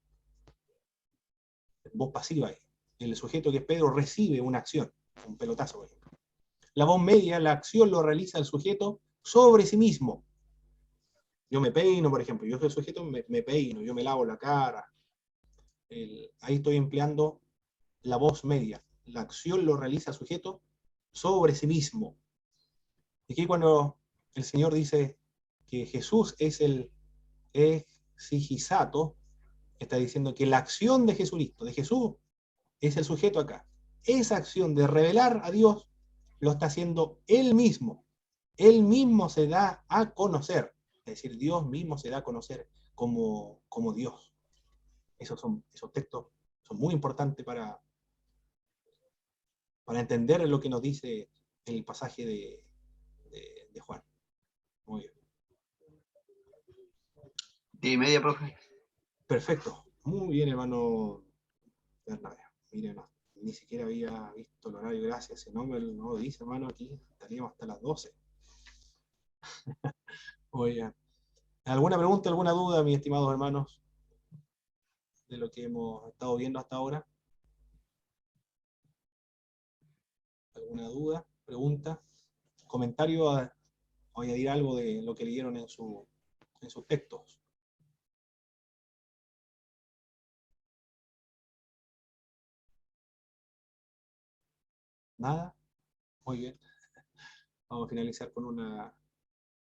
pasiva ahí. El sujeto que es Pedro recibe una acción, un pelotazo, por ejemplo. La voz media, la acción lo realiza el sujeto sobre sí mismo. Yo me peino, por ejemplo, yo soy el sujeto, me peino, yo me lavo la cara. Ahí estoy empleando la voz media. La acción lo realiza el sujeto sobre sí mismo. Y aquí cuando el Señor dice que Jesús es el exigisato, está diciendo que la acción de Jesucristo, de Jesús, es el sujeto acá. Esa acción de revelar a Dios lo está haciendo Él mismo. Él mismo se da a conocer. Es decir, Dios mismo se da a conocer como Dios. Esos textos son muy importantes para entender lo que nos dice el pasaje de Juan. Muy bien. 10:30, profe. Perfecto. Muy bien, hermano Bernabé. Miren, ni siquiera había visto el horario, gracias. Si no me lo dice, hermano, aquí estaríamos hasta las 12. Oigan. ¿Alguna pregunta, alguna duda, mis estimados hermanos, de lo que hemos estado viendo hasta ahora? ¿Alguna duda, pregunta, comentario o añadir algo de lo que leyeron en sus textos? ¿Nada? Muy bien. Vamos a finalizar con una